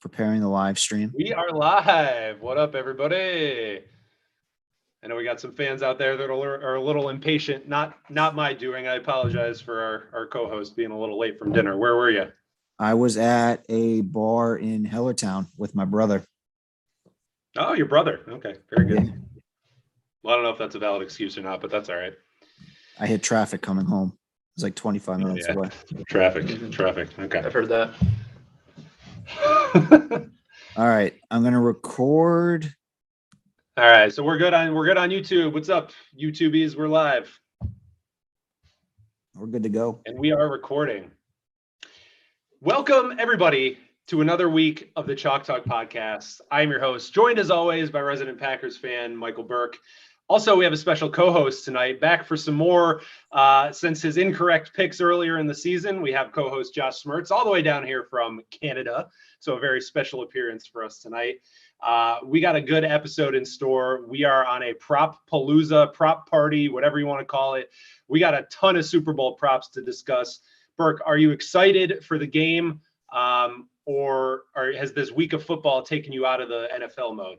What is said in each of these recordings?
preparing the live stream. We are live. What up, everybody? I know we got some fans out there that are a little impatient. Not my doing. I apologize for our co-host being a little late from dinner. Where were you? I was at a bar in Hellertown with my brother. Oh, your brother. Okay, very good. Yeah. Well, I don't know if that's a valid excuse or not, but that's all right. I hit traffic coming home. It was like 25 minutes away. Traffic. Okay. I've heard that. All right, I'm gonna record. All right, so we're good on YouTube. What's up, YouTubies? We're live. We're good to go. And we are recording. Welcome, everybody, to another week of the Chalk Talk podcast. I am your host, joined as always by resident Packers fan Michael Burke. Also, we have a special co-host tonight, back for some more since his incorrect picks earlier in the season. We have co-host Josh Smertz all the way down here from Canada. So a very special appearance for us tonight. We got a good episode in store. We are on a prop party, whatever you want to call it. We got a ton of Super Bowl props to discuss. Burke, are you excited for the game, or has this week of football taken you out of the NFL mode?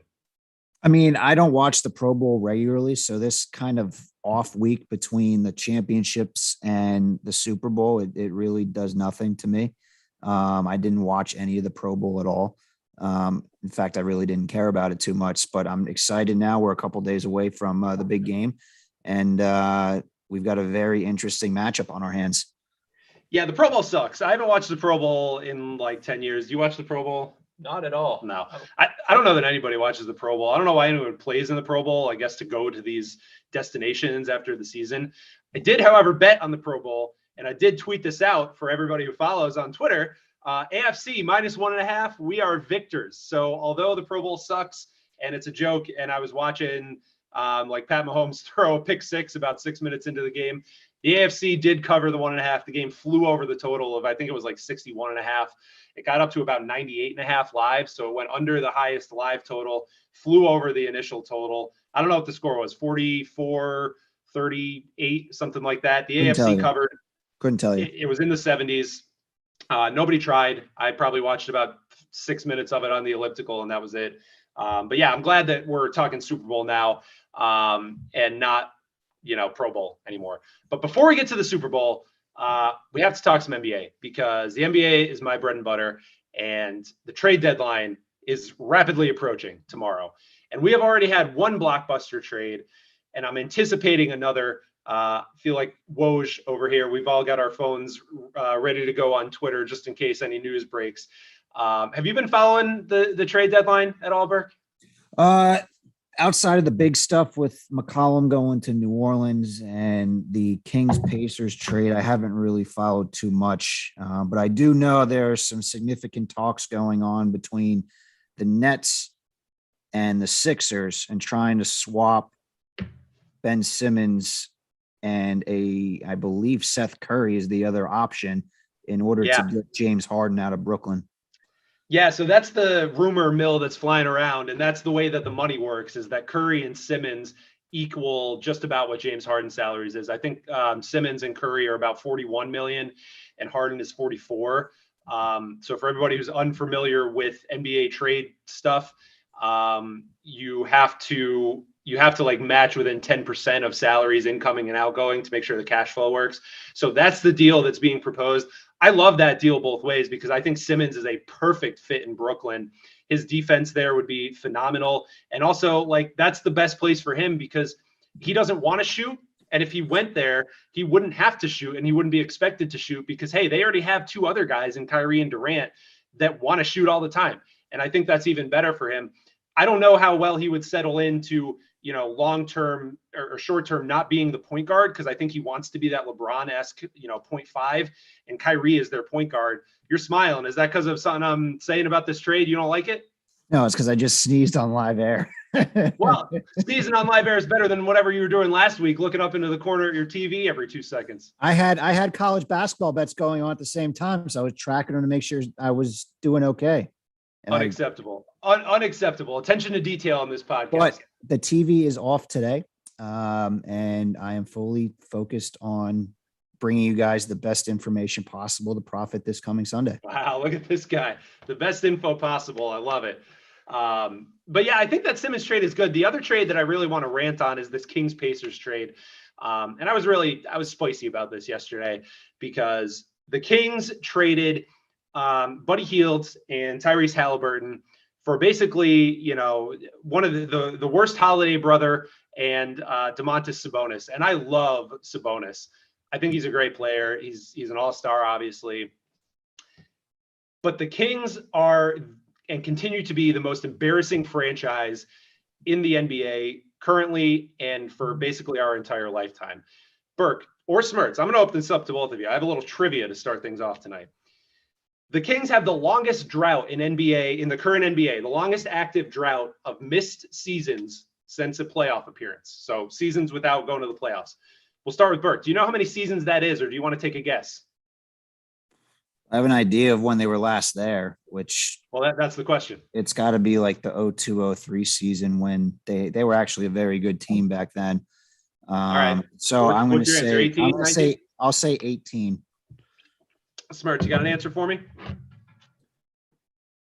I mean, I don't watch the Pro Bowl regularly, so this kind of off week between the championships and the Super Bowl, it really does nothing to me. I didn't watch any of the Pro Bowl at all. In fact, I really didn't care about it too much, but I'm excited now. We're a couple days away from the big game, and we've got a very interesting matchup on our hands. Yeah, the Pro Bowl sucks. I haven't watched the Pro Bowl in like 10 years. Do you watch the Pro Bowl? Not at all. No. I don't know that anybody watches the Pro Bowl. I don't know why anyone plays in the Pro Bowl, I guess, to go to these destinations after the season. I did, however, bet on the Pro Bowl, and I did tweet this out for everybody who follows on Twitter. AFC -1.5, we are victors. So although the Pro Bowl sucks and it's a joke, and I was watching like Pat Mahomes throw a pick six about 6 minutes into the game, the AFC did cover the 1.5. The game flew over the total of, I think it was like 61.5. It got up to about 98.5 live. So it went under the highest live total, flew over the initial total. I don't know what the score was, 44-38, something like that. The AFC covered. Couldn't tell you. It was in the 70s. Nobody tried. I probably watched about 6 minutes of it on the elliptical, and that was it. But yeah, I'm glad that we're talking Super Bowl now and not, Pro Bowl anymore. But before we get to the Super Bowl, we have to talk some NBA, because the NBA is my bread and butter, and the trade deadline is rapidly approaching tomorrow. And we have already had one blockbuster trade, and I'm anticipating another. Feel like Woj over here. We've all got our phones ready to go on Twitter just in case any news breaks. Have you been following the trade deadline at all, Burke? Outside of the big stuff with McCollum going to New Orleans and the Kings-Pacers trade, I haven't really followed too much. But I do know there are some significant talks going on between the Nets and the Sixers and trying to swap Ben Simmons and I believe Seth Curry is the other option in order to get James Harden out of Brooklyn. Yeah, so that's the rumor mill that's flying around, and that's the way that the money works, is that Curry and Simmons equal just about what James Harden's salaries is. I think Simmons and Curry are about 41 million, and Harden is 44. So for everybody who's unfamiliar with NBA trade stuff, you have to like match within 10% of salaries incoming and outgoing to make sure the cash flow works. So that's the deal that's being proposed. I love that deal both ways, because I think Simmons is a perfect fit in Brooklyn. His defense there would be phenomenal. And also, like, that's the best place for him, because he doesn't want to shoot. And if he went there, he wouldn't have to shoot, and he wouldn't be expected to shoot, because, hey, they already have two other guys in Kyrie and Durant that want to shoot all the time. And I think that's even better for him. I don't know how well he would settle into, long-term or short-term not being the point guard, because I think he wants to be that LeBron-esque, 0.5, and Kyrie is their point guard. You're smiling. Is that because of something I'm saying about this trade? You don't like it? No, it's because I just sneezed on live air. Well, sneezing on live air is better than whatever you were doing last week, looking up into the corner of your TV every 2 seconds. I had college basketball bets going on at the same time, so I was tracking them to make sure I was doing okay. And unacceptable. Unacceptable. Attention to detail on this podcast. But the TV is off today, and I am fully focused on bringing you guys the best information possible to profit this coming Sunday. Wow, look at this guy. The best info possible. I love it. But yeah, I think that Simmons trade is good. The other trade that I really want to rant on is this Kings Pacers trade. And I was spicy about this yesterday because the Kings traded Buddy Hield and Tyrese Halliburton for basically, one of the worst Holiday brother and Domantas Sabonis. And I love Sabonis. I think he's a great player. He's an all-star, obviously. But the Kings are and continue to be the most embarrassing franchise in the NBA currently and for basically our entire lifetime. Burke or Smertz, I'm going to open this up to both of you. I have a little trivia to start things off tonight. The Kings have the longest drought in the current NBA, the longest active drought of missed seasons since a playoff appearance. So seasons without going to the playoffs. We'll start with Burke. Do you know how many seasons that is, or do you want to take a guess? I have an idea of when they were last there, which that's the question. It's got to be like the 02-03 season when they were actually a very good team back then. All right. So I'm going to say 18, I'll say 18. Smart, you got an answer for me?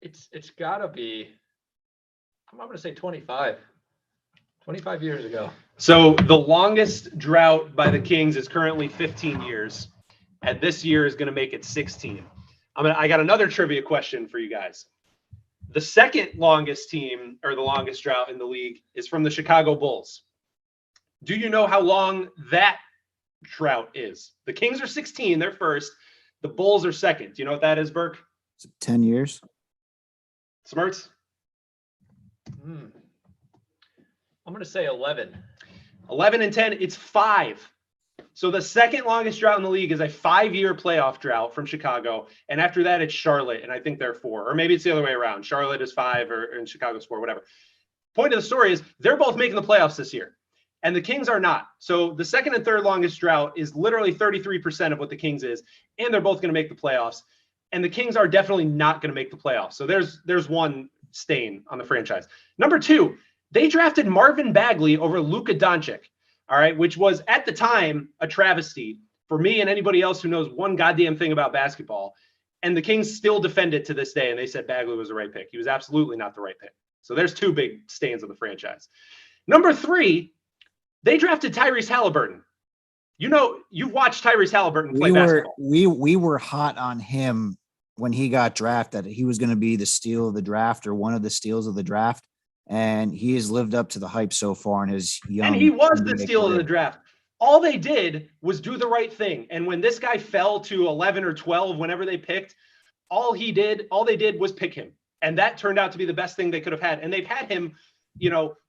It's got to be. I'm going to say 25. 25 years ago. So the longest drought by the Kings is currently 15 years. And this year is going to make it 16. I got another trivia question for you guys. The second longest team or the longest drought in the league is from the Chicago Bulls. Do you know how long that drought is? The Kings are 16. They're first. The Bulls are second. Do you know what that is, Burke? Is it 10 years? Smarts? I'm going to say 11. 11 and 10. It's 5. So the second longest drought in the league is a 5-year playoff drought from Chicago. And after that, it's Charlotte. And I think they're 4. Or maybe it's the other way around. Charlotte is 5 and Chicago's 4, whatever. Point of the story is they're both making the playoffs this year. And the Kings are not. So the second and third longest drought is literally 33% of what the Kings is. And they're both going to make the playoffs. And the Kings are definitely not going to make the playoffs. So there's one stain on the franchise. Number 2, they drafted Marvin Bagley over Luka Doncic. All right, which was at the time a travesty for me and anybody else who knows one goddamn thing about basketball. And the Kings still defend it to this day. And they said Bagley was the right pick. He was absolutely not the right pick. So there's 2 big stains on the franchise. Number 3, they drafted Tyrese Halliburton. You've watched Tyrese Halliburton play basketball. We were hot on him when he got drafted. He was going to be the steal of the draft or one of the steals of the draft. And he has lived up to the hype so far in his young. And he was the steal of the draft. All they did was do the right thing. And when this guy fell to 11 or 12, whenever they picked, all they did was pick him. And that turned out to be the best thing they could have had. And they've had him,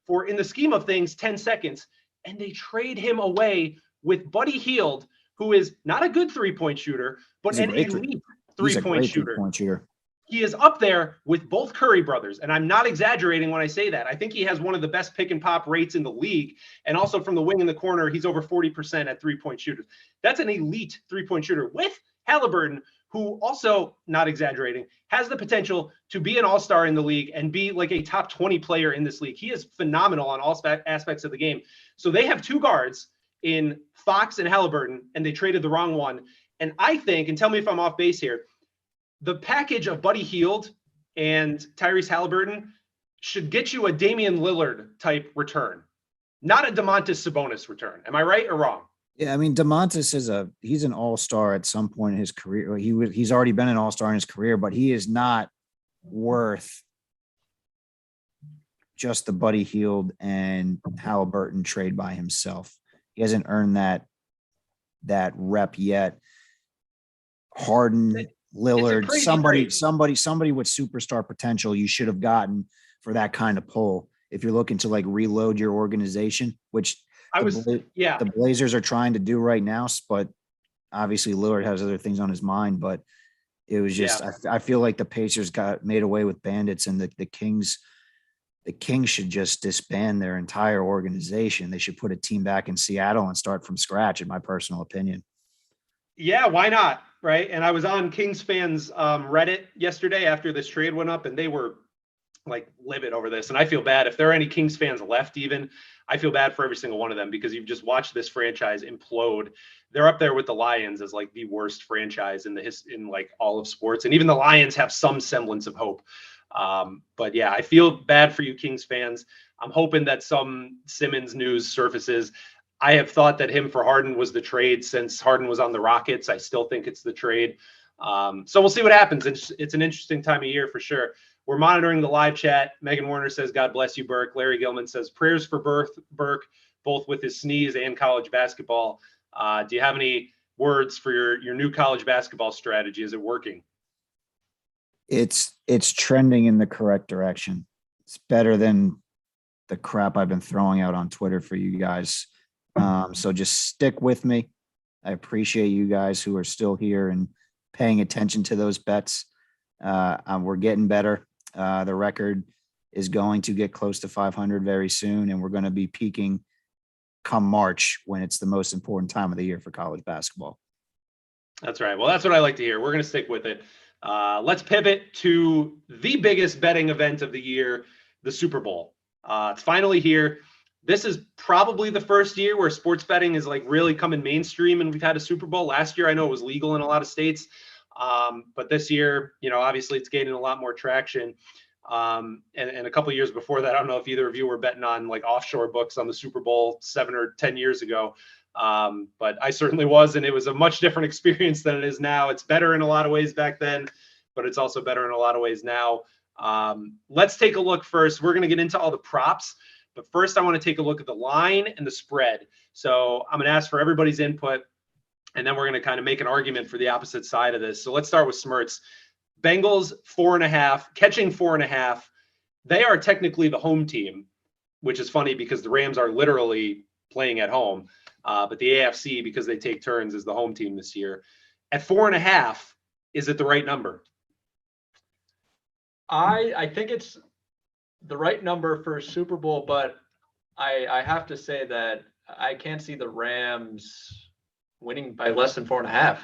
for in the scheme of things, 10 seconds. And they trade him away with Buddy Hield, who is not a good 3-point shooter, but an elite 3-point shooter. He is up there with both Curry brothers. And I'm not exaggerating when I say that. I think he has one of the best pick and pop rates in the league. And also from the wing in the corner, he's over 40% at 3-point shooters. That's an elite 3-point shooter with Halliburton, who also, not exaggerating, has the potential to be an all-star in the league and be like a top 20 player in this league. He is phenomenal on all aspects of the game. So they have 2 guards in Fox and Halliburton, and they traded the wrong one. And I think, and tell me if I'm off base here, the package of Buddy Hield and Tyrese Halliburton should get you a Damian Lillard type return, not a Domantas Sabonis return. Am I right or wrong? Yeah, I mean, Domantas he's an all-star at some point in his career. He's already been an all-star in his career, but he is not worth just the Buddy Hield and Halliburton trade by himself. He hasn't earned that rep yet. Harden, Lillard, somebody with superstar potential you should have gotten for that kind of pull if you're looking to like reload your organization, which the Blazers are trying to do right now, but obviously Lillard has other things on his mind. But it was just I feel like the Pacers got made away with bandits, and the Kings should just disband their entire organization. They should put a team back in Seattle and start from scratch, in my personal opinion. Yeah, why not? Right. And I was on Kings fans Reddit yesterday after this trade went up, and they were like livid over this. And I feel bad if there are any Kings fans left, even I feel bad for every single one of them, because you've just watched this franchise implode. They're up there with the Lions as like the worst franchise in in like all of sports. And even the Lions have some semblance of hope. But yeah, I feel bad for you Kings fans. I'm hoping that some Simmons news surfaces. I have thought that him for Harden was the trade since Harden was on the Rockets. I still think it's the trade. So we'll see what happens. It's an interesting time of year for sure. We're monitoring the live chat. Megan Warner says, God bless you, Burke. Larry Gilman says, prayers for Burke, both with his sneeze and college basketball. Do you have any words for your new college basketball strategy? Is it working? It's trending in the correct direction. It's better than the crap I've been throwing out on Twitter for you guys. So just stick with me. I appreciate you guys who are still here and paying attention to those bets. We're getting better. The record is going to get close to 500 very soon, and we're going to be peaking come March, when it's the most important time of the year for college basketball. That's right. Well, that's what I like to hear. We're going to stick with it. Let's pivot to the biggest betting event of the year, the Super Bowl. It's finally here. This is probably the first year where sports betting is like really coming mainstream, and we've had a Super Bowl. Last year, I know it was legal in a lot of states. But this year, obviously it's gaining a lot more traction. And a couple of years before that, I don't know if either of you were betting on like offshore books on the Super Bowl 7 or 10 years ago. But I certainly was, and it was a much different experience than it is now. It's better in a lot of ways back then, but it's also better in a lot of ways now. Let's take a look first. We're going to get into all the props, but first I want to take a look at the line and the spread. So I'm going to ask for everybody's input, and then we're going to kind of make an argument for the opposite side of this. So let's start with Smirts. Bengals 4.5, catching 4.5. They are technically the home team, which is funny because the Rams are literally playing at home. But the AFC, because they take turns, is the home team this year. At 4.5, is it the right number? I think it's the right number for Super Bowl, but I have to say that I can't see the Rams winning by less than 4.5.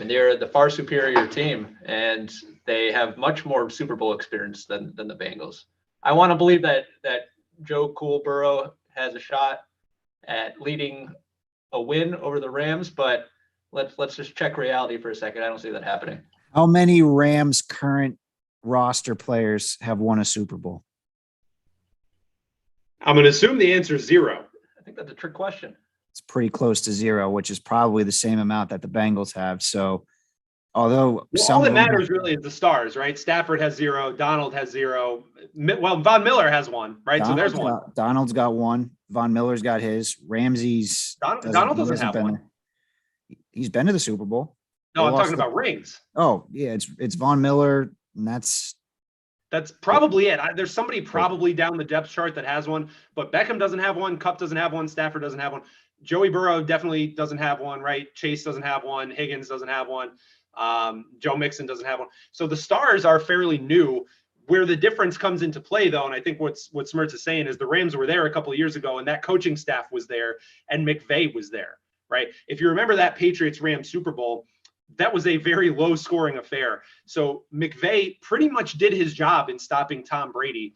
And they're the far superior team, and they have much more Super Bowl experience than the Bengals. I want to believe that Joe Cool Burrow has a shot at leading a win over the Rams, but let's just check reality for a second. I don't see that happening. How many Rams current roster players have won a Super Bowl? I'm going to assume the answer is 0. I think that's a trick question. It's pretty close to 0, which is probably the same amount that the Bengals have. So, although all that matters really is the stars, right? Stafford has 0, Donald has 0. Well, Von Miller has 1, right? So there's 1. Donald's got 1. Von Miller's got his. Ramsey's Donald doesn't have 1. He's been to the Super Bowl. No, I'm talking about rings. Oh yeah, it's Von Miller, and that's probably it. There's somebody probably down the depth chart that has 1, but Beckham doesn't have 1. Kupp doesn't have 1. Stafford doesn't have 1. Joey Burrow definitely doesn't have 1, right? Chase doesn't have 1. Higgins doesn't have 1. Joe Mixon doesn't have 1. So the stars are fairly new. Where the difference comes into play, though, and I think what Smirts is saying is the Rams were there a couple of years ago, and that coaching staff was there, and McVay was there, right? If you remember that Patriots-Rams Super Bowl, that was a very low-scoring affair. So McVay pretty much did his job in stopping Tom Brady.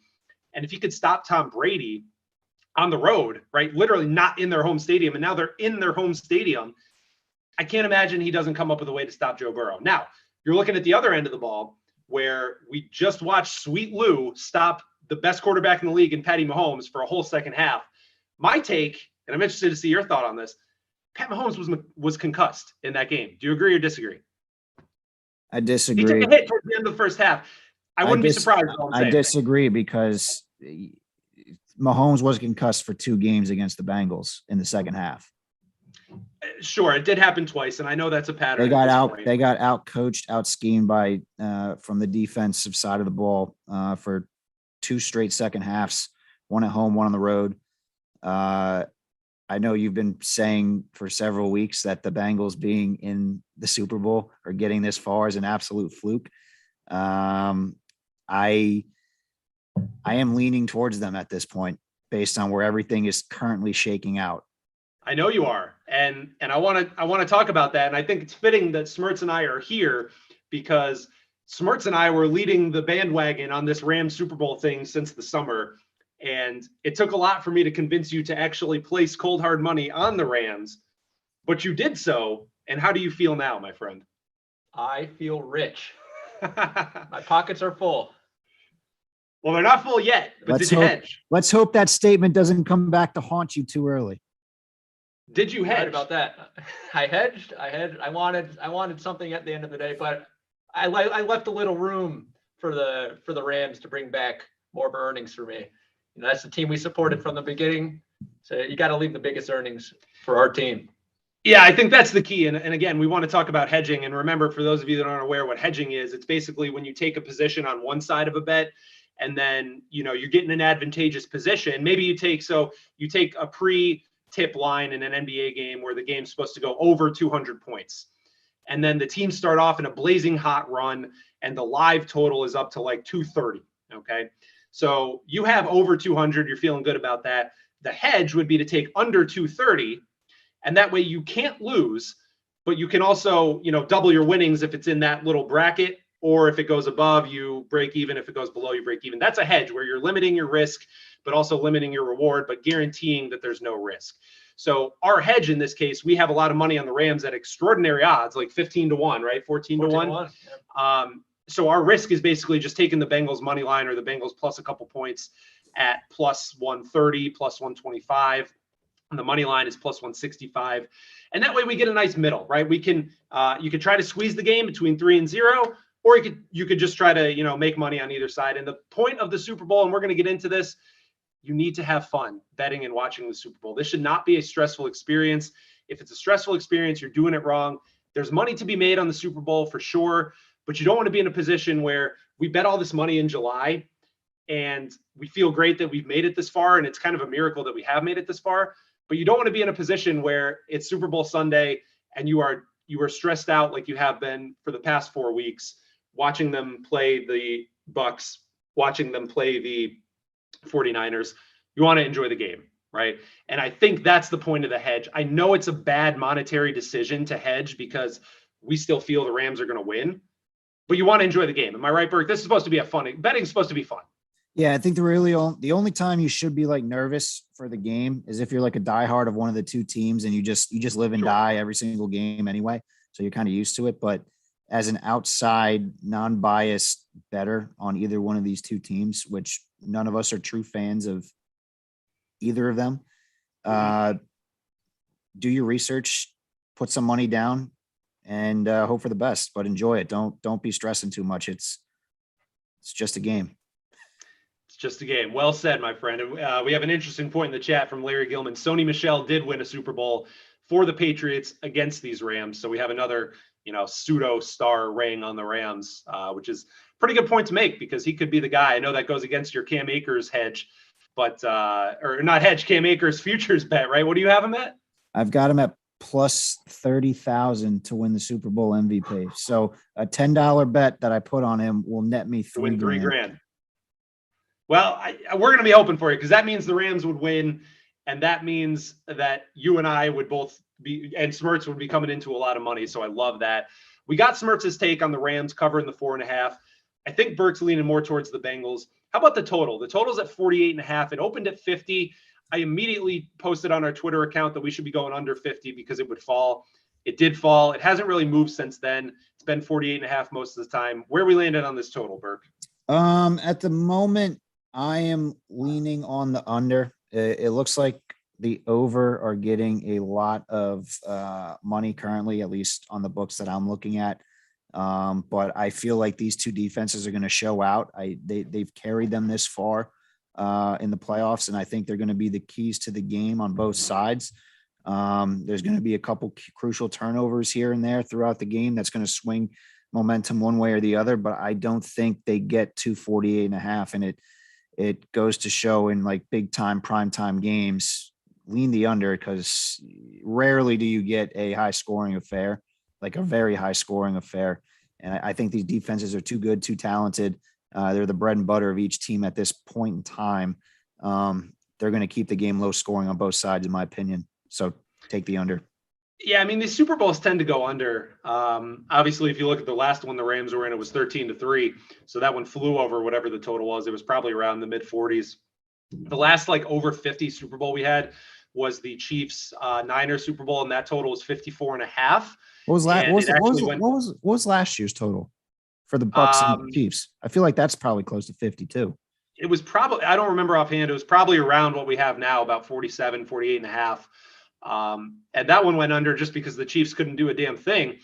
And if he could stop Tom Brady on the road, right, literally not in their home stadium, and now they're in their home stadium, I can't imagine he doesn't come up with a way to stop Joe Burrow. Now, you're looking at the other end of the ball, where we just watched Sweet Lou stop the best quarterback in the league in Patty Mahomes for a whole second half. My take, and I'm interested to see your thought on this, Pat Mahomes was concussed in that game. Do you agree or disagree? I disagree. He took a hit towards the end of the first half. I wouldn't be surprised. I disagree because Mahomes was concussed for 2 games against the Bengals in the second half. Sure, it did happen twice, and I know that's a pattern. They got out coached, out schemed by from the defensive side of the ball for 2 straight second halves, 1 at home, 1 on the road. I know you've been saying for several weeks that the Bengals being in the Super Bowl or getting this far is an absolute fluke. I am leaning towards them at this point based on where everything is currently shaking out. I know you are. And I want to talk about that. And I think it's fitting that Smirts and I are here because Smarts and I were leading the bandwagon on this Rams Super Bowl thing since the summer. And it took a lot for me to convince you to actually place cold hard money on the Rams, but you did so. And how do you feel now, my friend? I feel rich. My pockets are full. Well, they're not full yet, but did you hedge? Let's hope that statement doesn't come back to haunt you too early. Did you hedge? Right about that. I hedged. I wanted something at the end of the day, but I left a little room for the Rams to bring back more earnings for me. You know, that's the team we supported from the beginning. So you got to leave the biggest earnings for our team. Yeah, I think that's the key. And again, we want to talk about hedging. And remember, for those of you that aren't aware what hedging is, it's basically when you take a position on one side of a bet and then, you're getting an advantageous position. Maybe you take a pre-tip line in an NBA game where the game's supposed to go over 200 points. And then the teams start off in a blazing hot run and the live total is up to like 230. Okay. So you have over 200. You're feeling good about that. The hedge would be to take under 230. And that way you can't lose, but you can also, double your winnings if it's in that little bracket, or if it goes above, you break even. If it goes below, you break even. That's a hedge where you're limiting your risk, but also limiting your reward, but guaranteeing that there's no risk. So our hedge in this case, we have a lot of money on the Rams at extraordinary odds, like 15-1, right? 14-1. Yeah. So our risk is basically just taking the Bengals money line or the Bengals plus a couple points at plus 130, plus 125. And the money line is plus 165. And that way we get a nice middle, right? We can, you could try to squeeze the game between 3 and 0, or you could just try to, make money on either side. And the point of the Super Bowl, and we're going to get into this, you need to have fun betting and watching the Super Bowl. This should not be a stressful experience. If it's a stressful experience, you're doing it wrong. There's money to be made on the Super Bowl for sure, but you don't want to be in a position where we bet all this money in July and we feel great that we've made it this far. And it's kind of a miracle that we have made it this far. But you don't want to be in a position where it's Super Bowl Sunday and you are stressed out like you have been for the past 4 weeks, watching them play the Bucks, watching them play the 49ers. You want to enjoy the game, right? And I think that's the point of the hedge. I know it's a bad monetary decision to hedge because we still feel the Rams are going to win, but you want to enjoy the game. Am I right, Burke? This is supposed to be betting is supposed to be fun. Yeah, I think the only time you should be like nervous for the game is if you're like a diehard of one of the two teams and you just live and die every single game anyway. So you're kind of used to it. But as an outside, non-biased bettor on either one of these two teams, which none of us are true fans of either of them, do your research, put some money down, and hope for the best. But enjoy it. Don't be stressing too much. It's just a game. It's just a game. Well said, my friend. And we have an interesting point in the chat from Larry Gilman. Sony Michel did win a Super Bowl for the Patriots against these Rams. So we have another, pseudo star ring on the Rams, which is a pretty good point to make because he could be the guy. I know that goes against your Cam Akers hedge, but or not hedge, Cam Akers futures bet, right? What do you have him at? I've got him at plus 30,000 to win the Super Bowl MVP. So a $10 bet that I put on him will net me $3 grand. Well, we're going to be hoping for you because that means the Rams would win. And that means that you and I would both be, and Smirts would be coming into a lot of money. So I love that. We got Smirts' take on the Rams covering the 4.5. I think Burke's leaning more towards the Bengals. How about the total? The total's at 48.5. It opened at 50. I immediately posted on our Twitter account that we should be going under 50 because it would fall. It did fall. It hasn't really moved since then. It's been 48.5 most of the time. Where we landed on this total, Burke? At the moment, I am leaning on the under. It looks like the over are getting a lot of money currently, at least on the books that I'm looking at. But I feel like these two defenses are going to show out. They've carried them this far in the playoffs, and I think they're going to be the keys to the game on both sides. There's going to be a couple crucial turnovers here and there throughout the game that's going to swing momentum one way or the other, but I don't think they get to 48.5, and it goes to show in like big time prime time games, lean the under because rarely do you get a high scoring affair, like a very high scoring affair. And I think these defenses are too good, too talented. They're the bread and butter of each team at this point in time. They're going to keep the game low scoring on both sides, in my opinion. So take the under. Yeah, I mean, these Super Bowls tend to go under. Obviously, if you look at the last one the Rams were in, it was 13-3. So that one flew over whatever the total was. It was probably around the mid 40s. The last like over 50 Super Bowl we had was the Chiefs Niners Super Bowl, and that total was 54 and a half. What was last? And it actually went. What was last year's total for the Bucks and Um, Chiefs? I feel like that's probably close to 52. it was probably, I don't remember offhand, it was probably around what we have now, about 47, 48 and a half. And that one went under just because the Chiefs couldn't do a damn thing.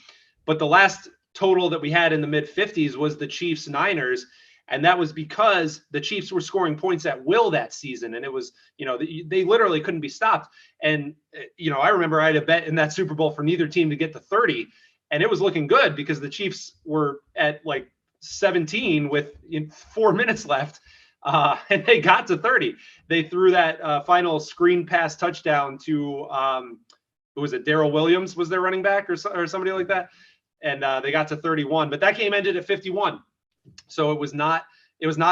But the last total that we had in the mid 50s was the Chiefs Niners. And that was because the Chiefs were scoring points at will that season. And it was, they literally couldn't be stopped. And, I remember I had a bet in that Super Bowl for neither team to get to 30. And it was looking good because the Chiefs were at like 17 with 4 minutes left. And they got to 30. They threw that final screen pass touchdown to, who was it? Darrell Williams was their running back or somebody like that. And they got to 31, but that game ended at 51. So it was not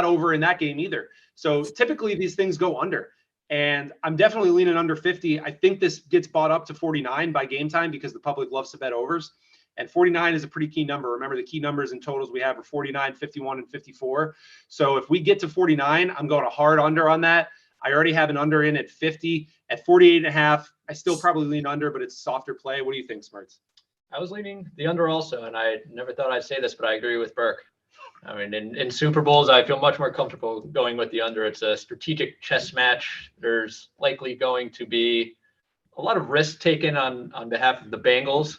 over in that game either. So typically these things go under, and I'm definitely leaning under 50. I think this gets bought up to 49 by game time because the public loves to bet overs. And 49 is a pretty key number. Remember, the key numbers and totals we have are 49, 51, and 54. So if we get to 49, I'm going a hard under on that. I already have an under in at 50. At 48 and a half, I still probably lean under, but it's softer play. What do you think, Smarts? I was leaning the under also, and I never thought I'd say this, but I agree with Burke. I mean, in Super Bowls, I feel much more comfortable going with the under. It's a strategic chess match. There's likely going to be a lot of risk taken on behalf of the Bengals.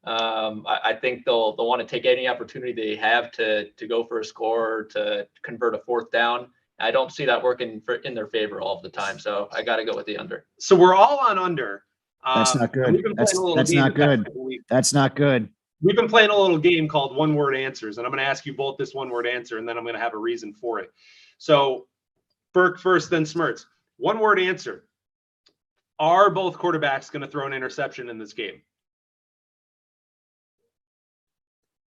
I think they'll want to take any opportunity they have to go for a score or to convert a fourth down. I don't see that working in their favor all of the time, so I got to go with the under. So we're all on under. That's not good. That's not good. That's not good. We've been playing a little game called one word answers, and I'm going to ask you both this one word answer, and then I'm going to have a reason for it. So Burke first, then Smirts. One word answer. Are both quarterbacks going to throw an interception in this game?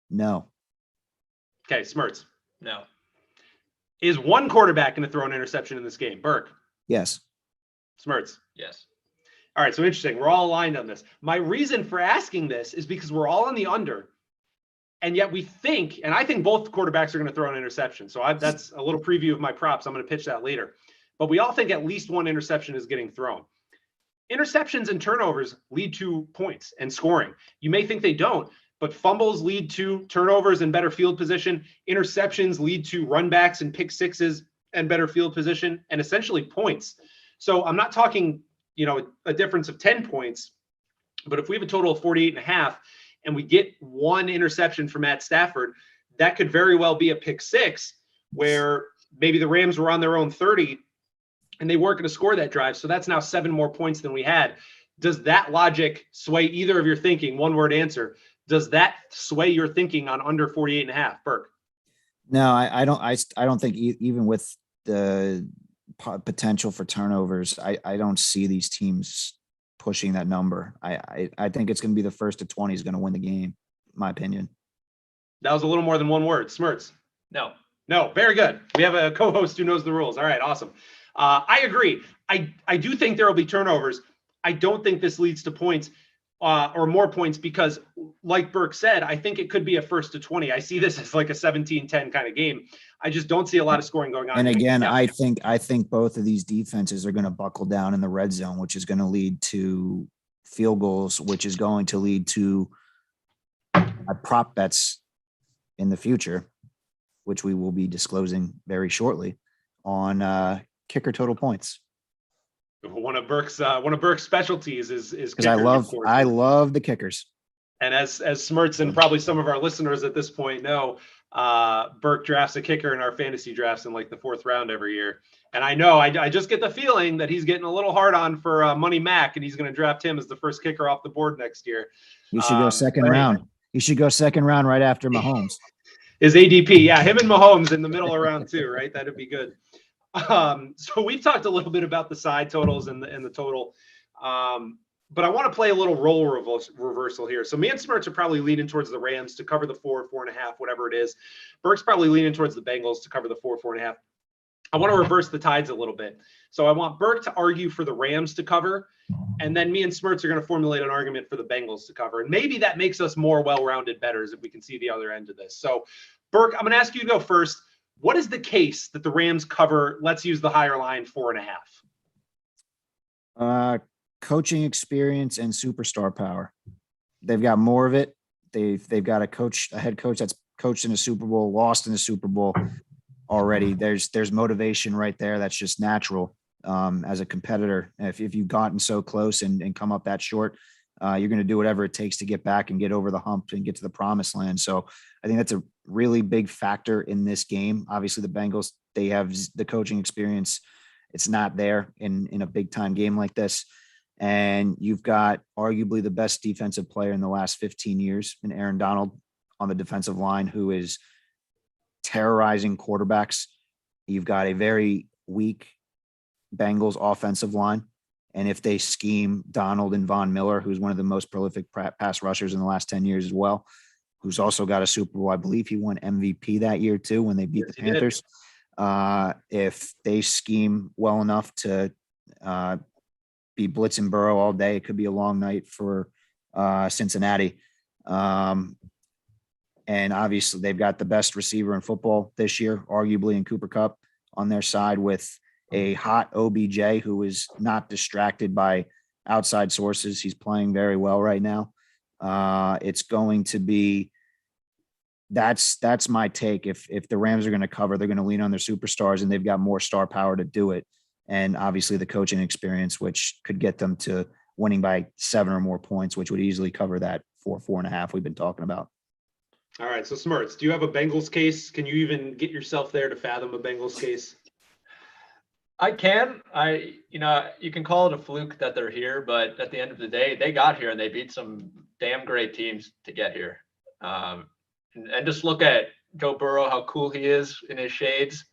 No. Okay, Smirts. No. Is one quarterback going to throw an interception in this game? Burke. Yes. Smirts. Yes. All right, so interesting. We're all aligned on this. My reason for asking this is because we're all on the under, and yet we think, and I think both quarterbacks are going to throw an interception. So that's a little preview of my props. I'm going to pitch that later. But we all think at least one interception is getting thrown. Interceptions and turnovers lead to points and scoring. You may think they don't, but fumbles lead to turnovers and better field position. Interceptions lead to runbacks and pick sixes and better field position, and essentially points. So I'm not talking a difference of 10 points. But if we have a total of 48 and a half and we get one interception from Matt Stafford, that could very well be a pick six where maybe the Rams were on their own 30 and they weren't going to score that drive. So that's now 7 more points than we had. Does that logic sway either of your thinking? One word answer. Does that sway your thinking on under 48 and a half, Burke? No, I don't think even with the potential for turnovers, I don't see these teams pushing that number. I think it's going to be the first to 20 is going to win the game, in my opinion. That was a little more than one word. Smirts. No. Very good. We have a co-host who knows the rules. All right, awesome. I agree. I do think there will be turnovers. I don't think this leads to points or more points because, like Burke said, I think it could be a first to 20. I see this as like a 17-10 kind of game. I just don't see a lot of scoring going on. And again, yeah. I think both of these defenses are going to buckle down in the red zone, which is going to lead to field goals, which is going to lead to prop bets in the future, which we will be disclosing very shortly on kicker total points. One of Burke's specialties is because I love the kickers. And as Smirts and probably some of our listeners at this point know, Burke drafts a kicker in our fantasy drafts in like the 4th round every year. And I know I just get the feeling that he's getting a little hard on for Money Mac, and he's going to draft him as the first kicker off the board next year. You should go second round. You should go second round right after Mahomes. His ADP, yeah, him and Mahomes in the middle of round 2, right? That'd be good. So we've talked a little bit about the side totals and the total, but I want to play a little role reversal here. So me and Smirts are probably leaning towards the Rams to cover the 4.5, whatever it is. Burke's probably leaning towards the Bengals to cover the 4.5. I want to reverse the tides a little bit. So I want Burke to argue for the Rams to cover, and then me and Smirts are going to formulate an argument for the Bengals to cover. And maybe that makes us more well-rounded bettors if we can see the other end of this. So, Burke, I'm going to ask you to go first. What is the case that the Rams cover? Let's use the higher line, 4.5. Coaching experience and superstar power. They've got more of it. They've got a head coach that's coached in a Super Bowl, lost in a Super Bowl already. There's motivation right there. That's just natural. As a competitor, if you've gotten so close and come up that short, you're going to do whatever it takes to get back and get over the hump and get to the promised land. So I think that's a really big factor in this game. Obviously the Bengals, they have the coaching experience. It's not there in a big time game like this. And you've got arguably the best defensive player in the last 15 years in Aaron Donald on the defensive line, who is terrorizing quarterbacks. You've got a very weak Bengals offensive line. And if they scheme Donald and Von Miller, who's one of the most prolific pass rushers in the last 10 years as well, who's also got a Super Bowl. I believe he won MVP that year too, when they beat the Panthers. If they scheme well enough to be blitzing Burrow all day, it could be a long night for Cincinnati. And obviously they've got the best receiver in football this year, arguably in Cooper Kupp on their side, with a hot OBJ who is not distracted by outside sources. He's playing very well right now. It's going to be, that's my take. If the Rams are going to cover, they're going to lean on their superstars, and they've got more star power to do it. And obviously the coaching experience, which could get them to winning by 7 or more points, which would easily cover that 4.5 we've been talking about. All right. So Smirts, do you have a Bengals case? Can you even get yourself there to fathom a Bengals case? I can. You can call it a fluke that they're here, but at the end of the day, they got here and they beat some damn great teams to get here. And just look at Joe Burrow, how cool he is in his shades.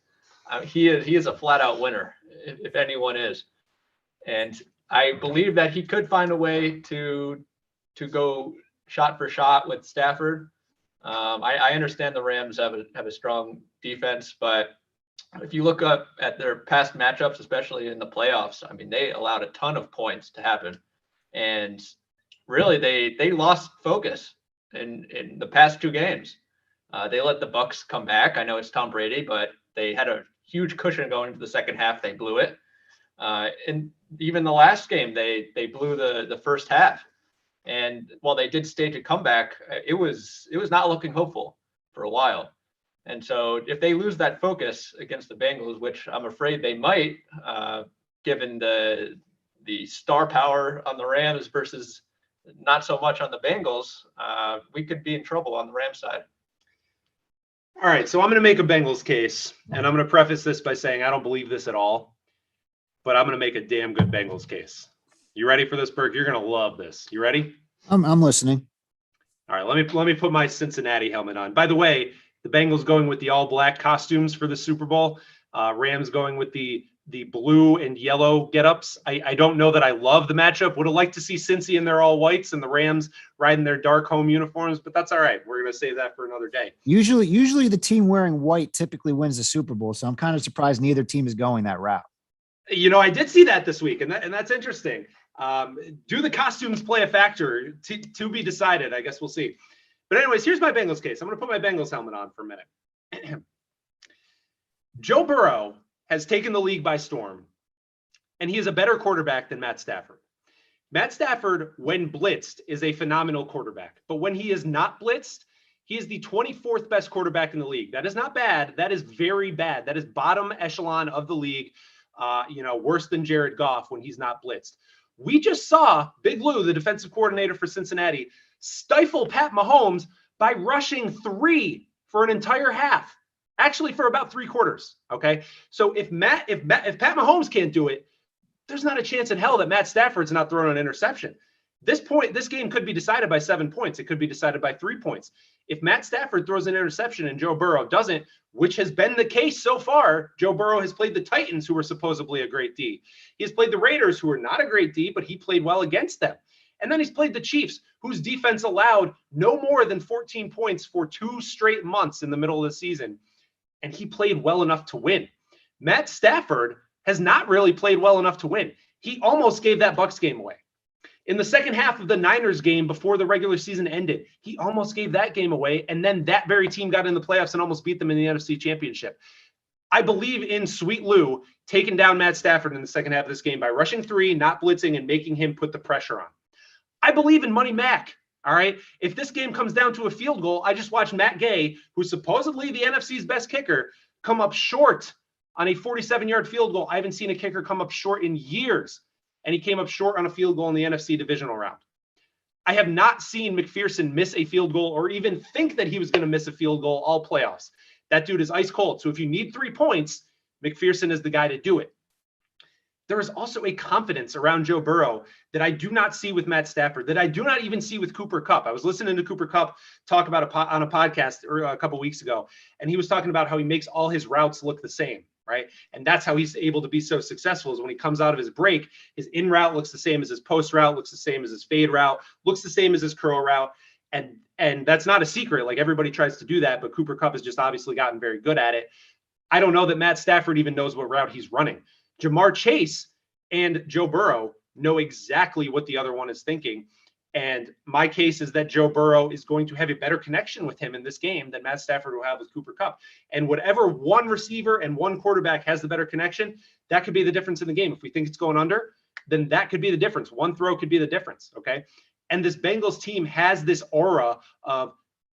He is a flat out winner, if anyone is. And I believe that he could find a way to go shot for shot with Stafford. I understand the Rams have a strong defense, but if you look up at their past matchups, especially in the playoffs, I mean, they allowed a ton of points to happen. And really, they lost focus in the past 2 games. They let the Bucs come back. I know it's Tom Brady, but they had a huge cushion going into the second half. They blew it. And even the last game, they blew the first half. And while they did stage a comeback, it was not looking hopeful for a while. And so if they lose that focus against the Bengals, which I'm afraid they might, given the star power on the Rams versus not so much on the Bengals, we could be in trouble on the Rams side. All right. So I'm going to make a Bengals case, and I'm going to preface this by saying I don't believe this at all, but I'm going to make a damn good Bengals case. You ready for this, Burke? You're going to love this. You ready? I'm listening. All right. Let me put my Cincinnati helmet on. By the way, the Bengals going with the all black costumes for the Super Bowl. Rams going with the blue and yellow getups. I don't know that I love the matchup. Would have liked to see Cincy in their all whites and the Rams riding their dark home uniforms, but that's all right. We're going to save that for another day. Usually the team wearing white typically wins the Super Bowl, so I'm kind of surprised neither team is going that route. You know, I did see that this week, and that's interesting. Do the costumes play a factor? To be decided. I guess we'll see. But anyways, here's my Bengals case. I'm going to put my Bengals helmet on for a minute. Joe Burrow has taken the league by storm, and he is a better quarterback than Matt Stafford. Matt Stafford, when blitzed, is a phenomenal quarterback. But when he is not blitzed, he is the 24th best quarterback in the league. That is not bad. That is very bad. That is bottom echelon of the league, worse than Jared Goff when he's not blitzed. We just saw Big Lou, the defensive coordinator for Cincinnati, stifle Pat Mahomes by rushing 3 for an entire half. Actually, for about 3 quarters. Okay. So if Pat Mahomes can't do it, there's not a chance in hell that Matt Stafford's not throwing an interception. This game could be decided by 7 points. It could be decided by 3 points. If Matt Stafford throws an interception and Joe Burrow doesn't, which has been the case so far, Joe Burrow has played the Titans, who are supposedly a great D. He has played the Raiders, who are not a great D, but he played well against them. And then he's played the Chiefs, whose defense allowed no more than 14 points for 2 straight months in the middle of the season. And he played well enough to win. Matt Stafford has not really played well enough to win. He almost gave that Bucs game away. In the second half of the Niners game before the regular season ended, he almost gave that game away. And then that very team got in the playoffs and almost beat them in the NFC Championship. I believe in Sweet Lou taking down Matt Stafford in the second half of this game by rushing 3, not blitzing, and making him put the pressure on. I believe in Money Mac. All right. If this game comes down to a field goal, I just watched Matt Gay, who's supposedly the NFC's best kicker, come up short on a 47-yard field goal. I haven't seen a kicker come up short in years. And he came up short on a field goal in the NFC divisional round. I have not seen McPherson miss a field goal or even think that he was going to miss a field goal all playoffs. That dude is ice cold. So if you need 3 points, McPherson is the guy to do it. There is also a confidence around Joe Burrow that I do not see with Matt Stafford, that I do not even see with Cooper Kupp. I was listening to Cooper Kupp talk about on a podcast a couple weeks ago, and he was talking about how he makes all his routes look the same, right? And that's how he's able to be so successful, is when he comes out of his break, his in route looks the same as his post route, looks the same as his fade route, looks the same as his curl route. And that's not a secret. Like, everybody tries to do that, but Cooper Kupp has just obviously gotten very good at it. I don't know that Matt Stafford even knows what route he's running. Jamar Chase and Joe Burrow know exactly what the other one is thinking. And my case is that Joe Burrow is going to have a better connection with him in this game than Matt Stafford will have with Cooper Kupp. And whatever one receiver and one quarterback has the better connection, that could be the difference in the game. If we think it's going under, then that could be the difference. One throw could be the difference, okay? And this Bengals team has this aura of,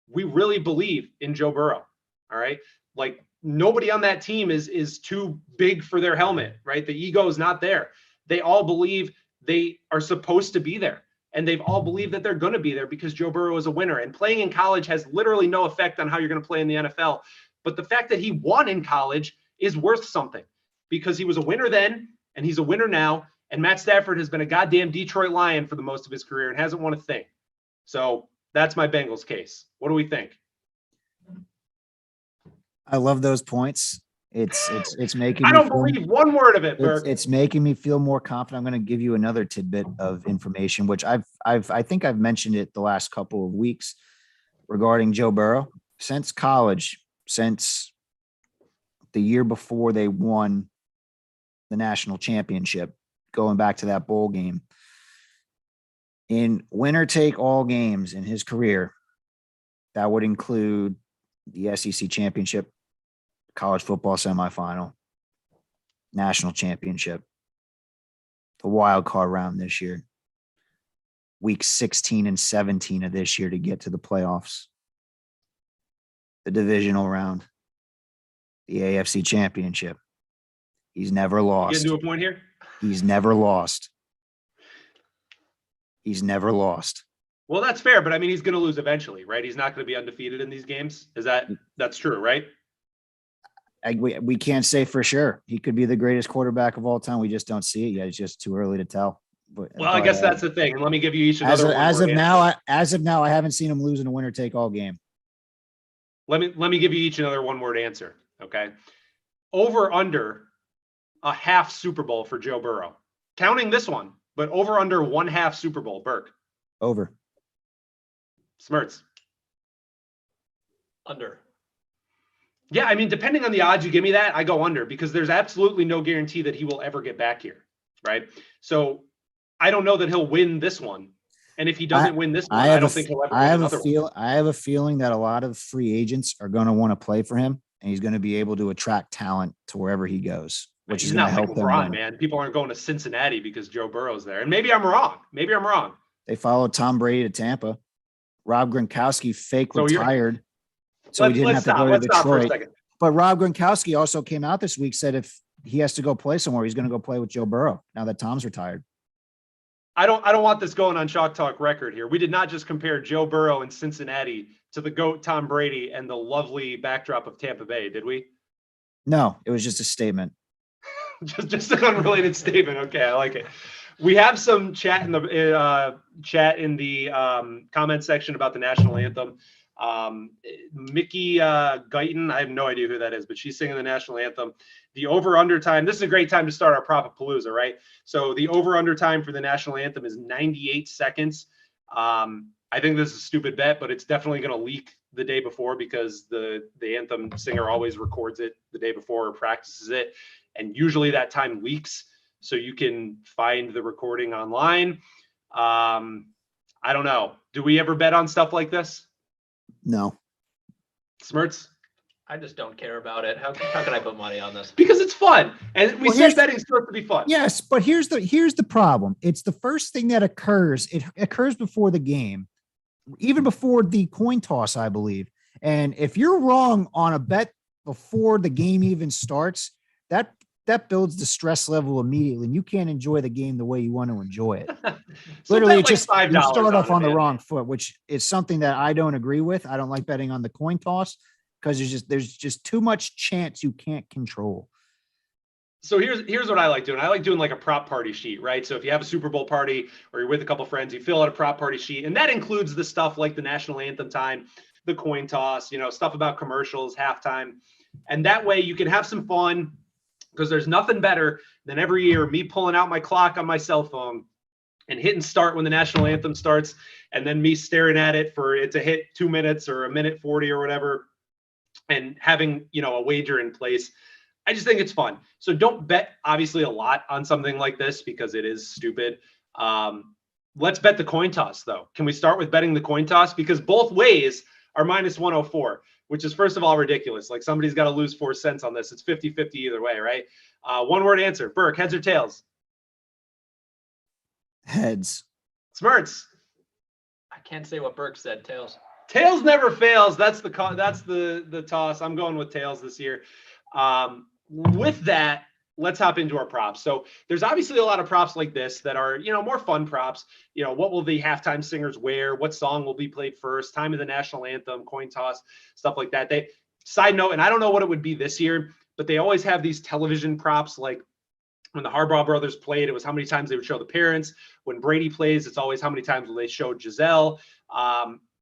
we really believe in Joe Burrow, all right? Like, nobody on that team is too big for their helmet, right? The ego is not there. They all believe they are supposed to be there. And they've all believed that they're going to be there because Joe Burrow is a winner. And playing in college has literally no effect on how you're going to play in the NFL. But the fact that he won in college is worth something, because he was a winner then and he's a winner now. And Matt Stafford has been a goddamn Detroit Lion for the most of his career and hasn't won a thing. So that's my Bengals case. What do we think? I love those points. It's making I me don't feel, believe one word of it, Burke. it's making me feel more confident. I'm going to give you another tidbit of information, which I think I've mentioned it the last couple of weeks regarding Joe Burrow. Since college, since the year before they won the national championship, going back to that bowl game, in winner take all games in his career, that would include the SEC championship, college football semifinal, national championship, the wild card round this year, week 16 and 17 of this year to get to the playoffs, the divisional round, the AFC championship. He's never lost. Getting to a point here? He's never lost. He's never lost. Well, that's fair, but I mean, he's going to lose eventually, right? He's not going to be undefeated in these games. That's true, right? We can't say for sure. He could be the greatest quarterback of all time. We just don't see it yet. It's just too early to tell. Well, I guess that's the thing. And let me give you each as another. of now, I haven't seen him lose in a winner take all game. Let me give you each another one word answer. Okay. Over under a half Super Bowl for Joe Burrow. Counting this one, but over under 1/2 Super Bowl. Burke. Over. Smirts. Under. Yeah, I mean, depending on the odds you give me that, I go under, because there's absolutely no guarantee that he will ever get back here, right? So I don't know that he'll win this one. And if he doesn't win this one, I don't think he'll ever win another one. I have a feeling that a lot of free agents are going to want to play for him, and he's going to be able to attract talent to wherever he goes, which is going to help them win. Man. People aren't going to Cincinnati because Joe Burrow's there. And maybe I'm wrong. They followed Tom Brady to Tampa. Rob Gronkowski retired. So he didn't have to go to Detroit. But Rob Gronkowski also came out this week, said if he has to go play somewhere, he's going to go play with Joe Burrow now that Tom's retired. I don't want this going on Chalk Talk record here. We did not just compare Joe Burrow in Cincinnati to the GOAT Tom Brady and the lovely backdrop of Tampa Bay, did we? No, it was just a statement. just an unrelated statement. Okay, I like it. We have some chat in the comment section about the national anthem. Mickey Guyton, I have no idea who that is, but she's singing the national anthem. The over-under time, this is a great time to start our Prophet Palooza, right? So the over-under time for the national anthem is 98 seconds. I think this is a stupid bet, but it's definitely going to leak the day before, because the anthem singer always records it the day before or practices it. and usually that time leaks, so you can find the recording online. I don't know. Do we ever bet on stuff like this? No. Smirts? I just don't care about it. How can I put money on this? Because it's fun. And we Well, said betting's supposed to be fun. Yes, but here's the problem. It's the first thing that occurs. It occurs before the game, even before the coin toss, I believe. And if you're wrong on a bet before the game even starts, that builds the stress level immediately, and you can't enjoy the game the way you want to enjoy it. So Literally, bet it's like just $5 you start off on the it. wrong foot, which is something that I don't agree with. I don't like betting on the coin toss because there's just too much chance you can't control. So here's what I like doing. I like doing like a prop party sheet, right? So if you have a Super Bowl party or you're with a couple friends, you fill out a prop party sheet, and that includes the stuff like the national anthem time, the coin toss, stuff about commercials, halftime. And that way you can have some fun, because there's nothing better than every year me pulling out my clock on my cell phone and hitting start when the national anthem starts, and then me staring at it for it to hit 2 minutes or 1:40 or whatever, and having, a wager in place. I just think it's fun. So don't bet obviously a lot on something like this because it is stupid. Let's bet the coin toss though. Can we start with betting the coin toss? Because both ways are minus 104, which is first of all ridiculous. Like somebody's got to lose 4 cents on this. It's 50-50 either way, right? One word answer. Burke, heads or tails? Heads. Smirts. I can't say what Burke said. Tails. Tails never fails. That's the toss. I'm going with tails this year. With that, let's hop into our props. So there's obviously a lot of props like this that are, more fun props. What will the halftime singers wear? What song will be played first? Time of the national anthem, coin toss, stuff like that. Side note, and I don't know what it would be this year, but they always have these television props. Like when the Harbaugh brothers played, it was how many times they would show the parents. When Brady plays, it's always how many times will they show Giselle.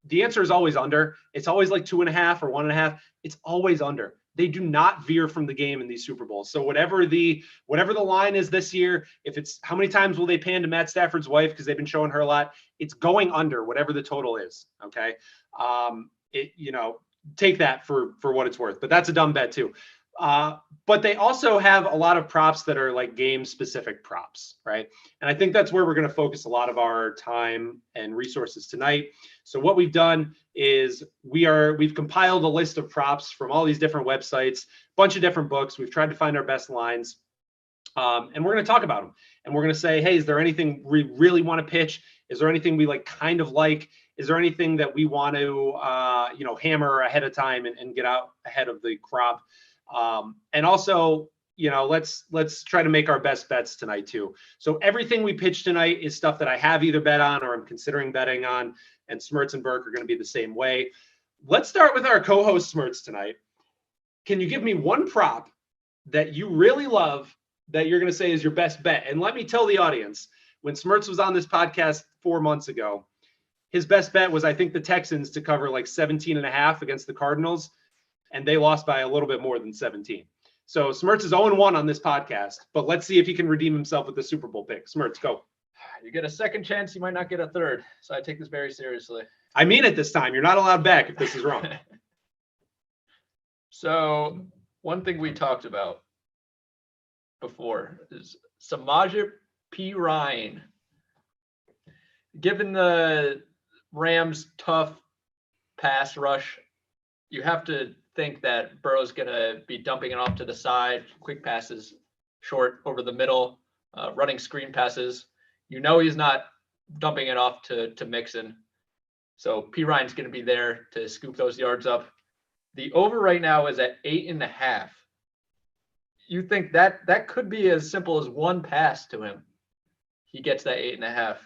The answer is always under. It's always like 2.5 or 1.5. It's always under. They do not veer from the game in these Super Bowls. So whatever the line is this year, if it's how many times will they pan to Matt Stafford's wife because they've been showing her a lot, it's going under whatever the total is. Okay, take that for what it's worth. But that's a dumb bet too. But they also have a lot of props that are like game specific props, right? And I think that's where we're going to focus a lot of our time and resources tonight. So what we've done is we've compiled a list of props from all these different websites, bunch of different books. We've tried to find our best lines, and we're going to talk about them. And we're going to say, hey, is there anything we really want to pitch? Is there anything we kind of like? Is there anything that we want to, hammer ahead of time and get out ahead of the crop? And also, let's try to make our best bets tonight too. So everything we pitch tonight is stuff that I have either bet on or I'm considering betting on, and Smirts and Burke are going to be the same way. Let's start with our co-host Smirts tonight. Can you give me one prop that you really love that you're going to say is your best bet? And let me tell the audience, when Smirts was on this podcast 4 months ago, his best bet was, I think, the Texans to cover 17.5 against the Cardinals. And they lost by a little bit more than 17. So Smirts is 0-1 on this podcast, but let's see if he can redeem himself with the Super Bowl pick. Smirts, go. You get a second chance, you might not get a third. So I take this very seriously. I mean it this time. You're not allowed back if this is wrong. So one thing we talked about before is Samaje Perine. Given the Rams' tough pass rush, you have to think that Burrow's going to be dumping it off to the side, quick passes, short over the middle, running screen passes. He's not dumping it off to Mixon. So Perine's going to be there to scoop those yards up. The over right now is at 8.5. You think that could be as simple as one pass to him? He gets that 8.5.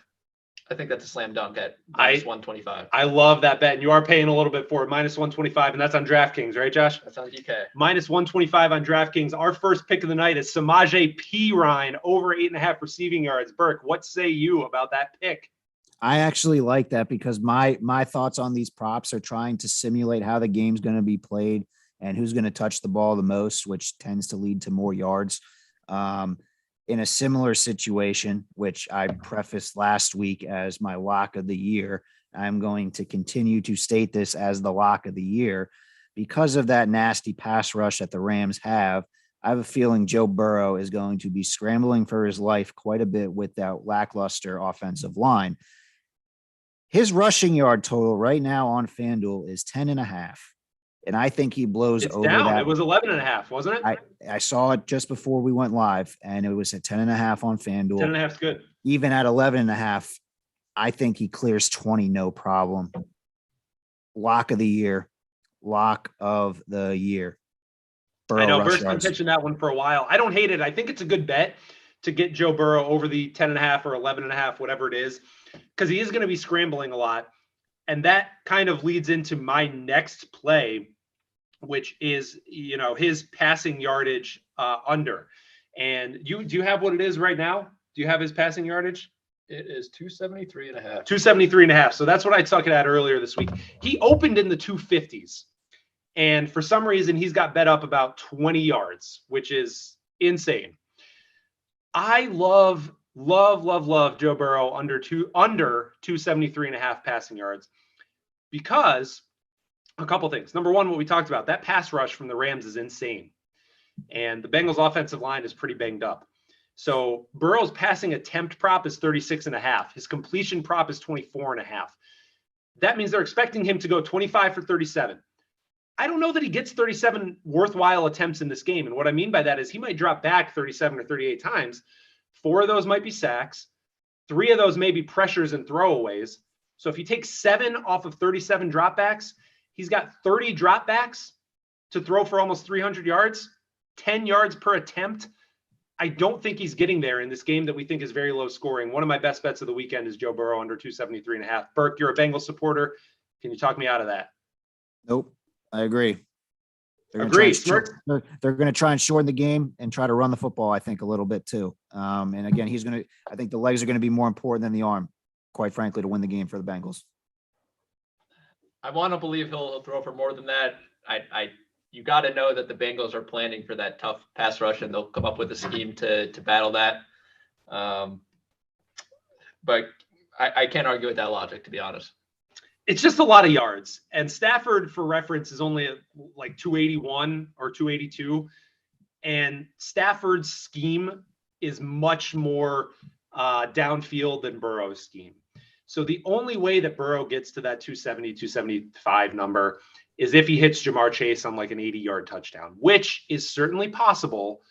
I think that's a slam dunk at minus 125. I love that bet. And you are paying a little bit for it, minus 125. And that's on DraftKings, right, Josh? That's on DK. Minus 125 on DraftKings. Our first pick of the night is Samaje Perine, over 8.5 receiving yards. Burke, what say you about that pick? I actually like that because my thoughts on these props are trying to simulate how the game's going to be played and who's going to touch the ball the most, which tends to lead to more yards. In a similar situation, which I prefaced last week as my lock of the year, I'm going to continue to state this as the lock of the year because of that nasty pass rush that the Rams have. I have a feeling Joe Burrow is going to be scrambling for his life quite a bit with that lackluster offensive line. His rushing yard total right now on FanDuel is 10.5. And I think he blows It's over down. that. It was 11.5, wasn't it? I saw it just before we went live, and it was at 10.5 on FanDuel. 10.5 is good. Even at 11.5, I think he clears 20, no problem. Lock of the year. Lock of the year. I know Burke's been pitching that one for a while. I don't hate it. I think it's a good bet to get Joe Burrow over the 10.5 or 11.5, whatever it is, because he is going to be scrambling a lot. And that kind of leads into my next play, which is, his passing yardage under. And do you have what it is right now? Do you have his passing yardage? It is 273.5. 273.5. So that's what I took it at earlier this week. He opened in the 250s. And for some reason, he's got bet up about 20 yards, which is insane. I love Joe Burrow under 273.5 passing yards, because a couple things. Number one, what we talked about, that pass rush from the Rams is insane. And the Bengals offensive line is pretty banged up. So Burrow's passing attempt prop is 36.5. His completion prop is 24.5. That means they're expecting him to go 25 for 37. I don't know that he gets 37 worthwhile attempts in this game. And what I mean by that is he might drop back 37 or 38 times. 4 of those might be sacks. 3 of those may be pressures and throwaways. So if you take 7 off of 37 dropbacks, he's got 30 dropbacks to throw for almost 300 yards, 10 yards per attempt. I don't think he's getting there in this game that we think is very low scoring. One of my best bets of the weekend is Joe Burrow under 273.5. Burke, you're a Bengals supporter. Can you talk me out of that? Nope. I agree. They're Agree. Going to try and shorten the game and try to run the football, I think, a little bit too. And again, I think the legs are going to be more important than the arm, quite frankly, to win the game for the Bengals. I want to believe he'll throw for more than that. You got to know that the Bengals are planning for that tough pass rush, and they'll come up with a scheme to battle that. But I can't argue with that logic, to be honest. It's just a lot of yards. And Stafford, for reference, is only like 281 or 282. And Stafford's scheme is much more downfield than Burrow's scheme. So the only way that Burrow gets to that 270, 275 number is if he hits Jamar Chase on like an 80-yard touchdown, which is certainly possible,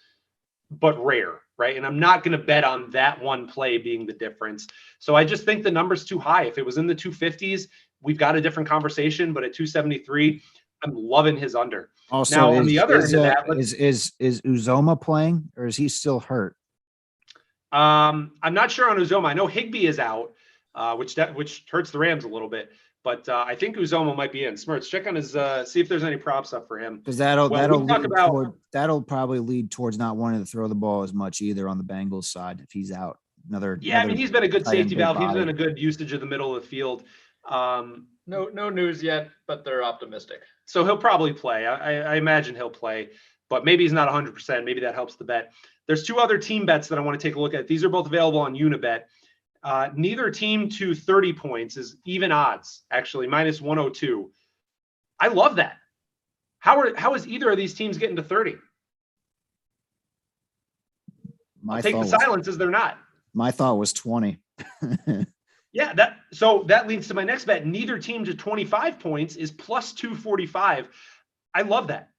but rare, right? And I'm not going to bet on that one play being the difference. So I just think the number's too high. If it was in the 250s, we've got a different conversation, but at 273, I'm loving his under. Also, now, on the other end of that, is Uzoma playing, or is he still hurt? I'm not sure on Uzoma. I know Higbee is out, which hurts the Rams a little bit. But I think Uzoma might be in. Smirts, check on his see if there's any props up for him. Because that'll probably lead towards not wanting to throw the ball as much either on the Bengals side if he's out. I mean, he's been a good safety valve. He's been a good usage of the middle of the field. No news yet, but they're optimistic. So he'll probably play. I imagine he'll play, but maybe he's not 100%. Maybe that helps the bet. There's 2 other team bets that I want to take a look at. These are both available on Unibet. Neither team to 30 points is even odds, actually, minus 102. I love that. How is either of these teams getting to 30? I'll take the silence as they're not. My thought was 20. Yeah, that leads to my next bet. Neither team to 25 points is plus 245. I love that.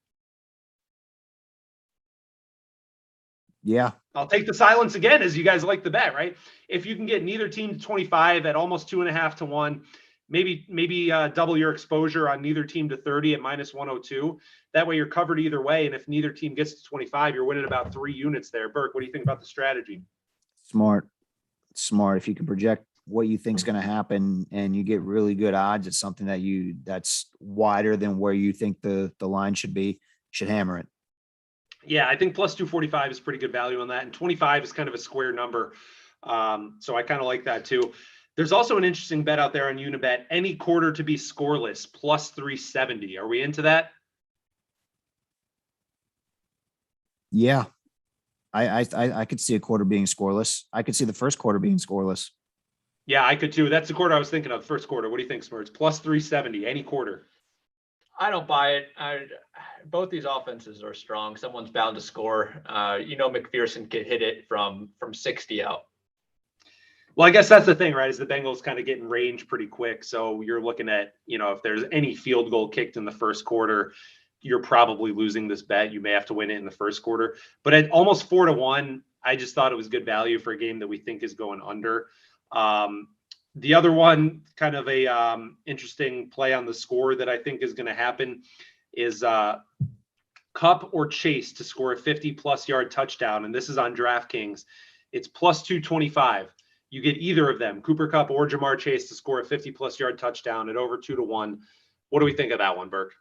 Yeah. I'll take the silence again, as you guys like the bet, right? If you can get neither team to 25 at almost 2.5 to 1, maybe double your exposure on neither team to 30 at minus 102. That way you're covered either way. And if neither team gets to 25, you're winning about 3 units there. Burke, what do you think about the strategy? Smart. If you can project what you think is going to happen and you get really good odds, it's something that's wider than where you think the line should be, you should hammer it. Yeah, I think plus 245 is pretty good value on that. And 25 is kind of a square number. So I kind of like that too. There's also an interesting bet out there on Unibet, any quarter to be scoreless, plus 370. Are we into that? Yeah. I could see a quarter being scoreless. I could see the first quarter being scoreless. Yeah, I could too. That's the quarter I was thinking of, first quarter. What do you think, Smirts? Plus 370, any quarter. I don't buy it. Both these offenses are strong. Someone's bound to score. McPherson could hit it from 60 out. Well, I guess that's the thing, right? Is the Bengals kind of get in range pretty quick. So you're looking at, if there's any field goal kicked in the first quarter, you're probably losing this bet. You may have to win it in the first quarter. But at almost 4-1, I just thought it was good value for a game that we think is going under. The other one, kind of a interesting play on the score that I think is going to happen is Kupp or Chase to score a 50-plus yard touchdown. And this is on DraftKings. It's plus 225. You get either of them, Cooper Kupp or Jamar Chase, to score a 50-plus yard touchdown at over 2-1. What do we think of that one, Burke?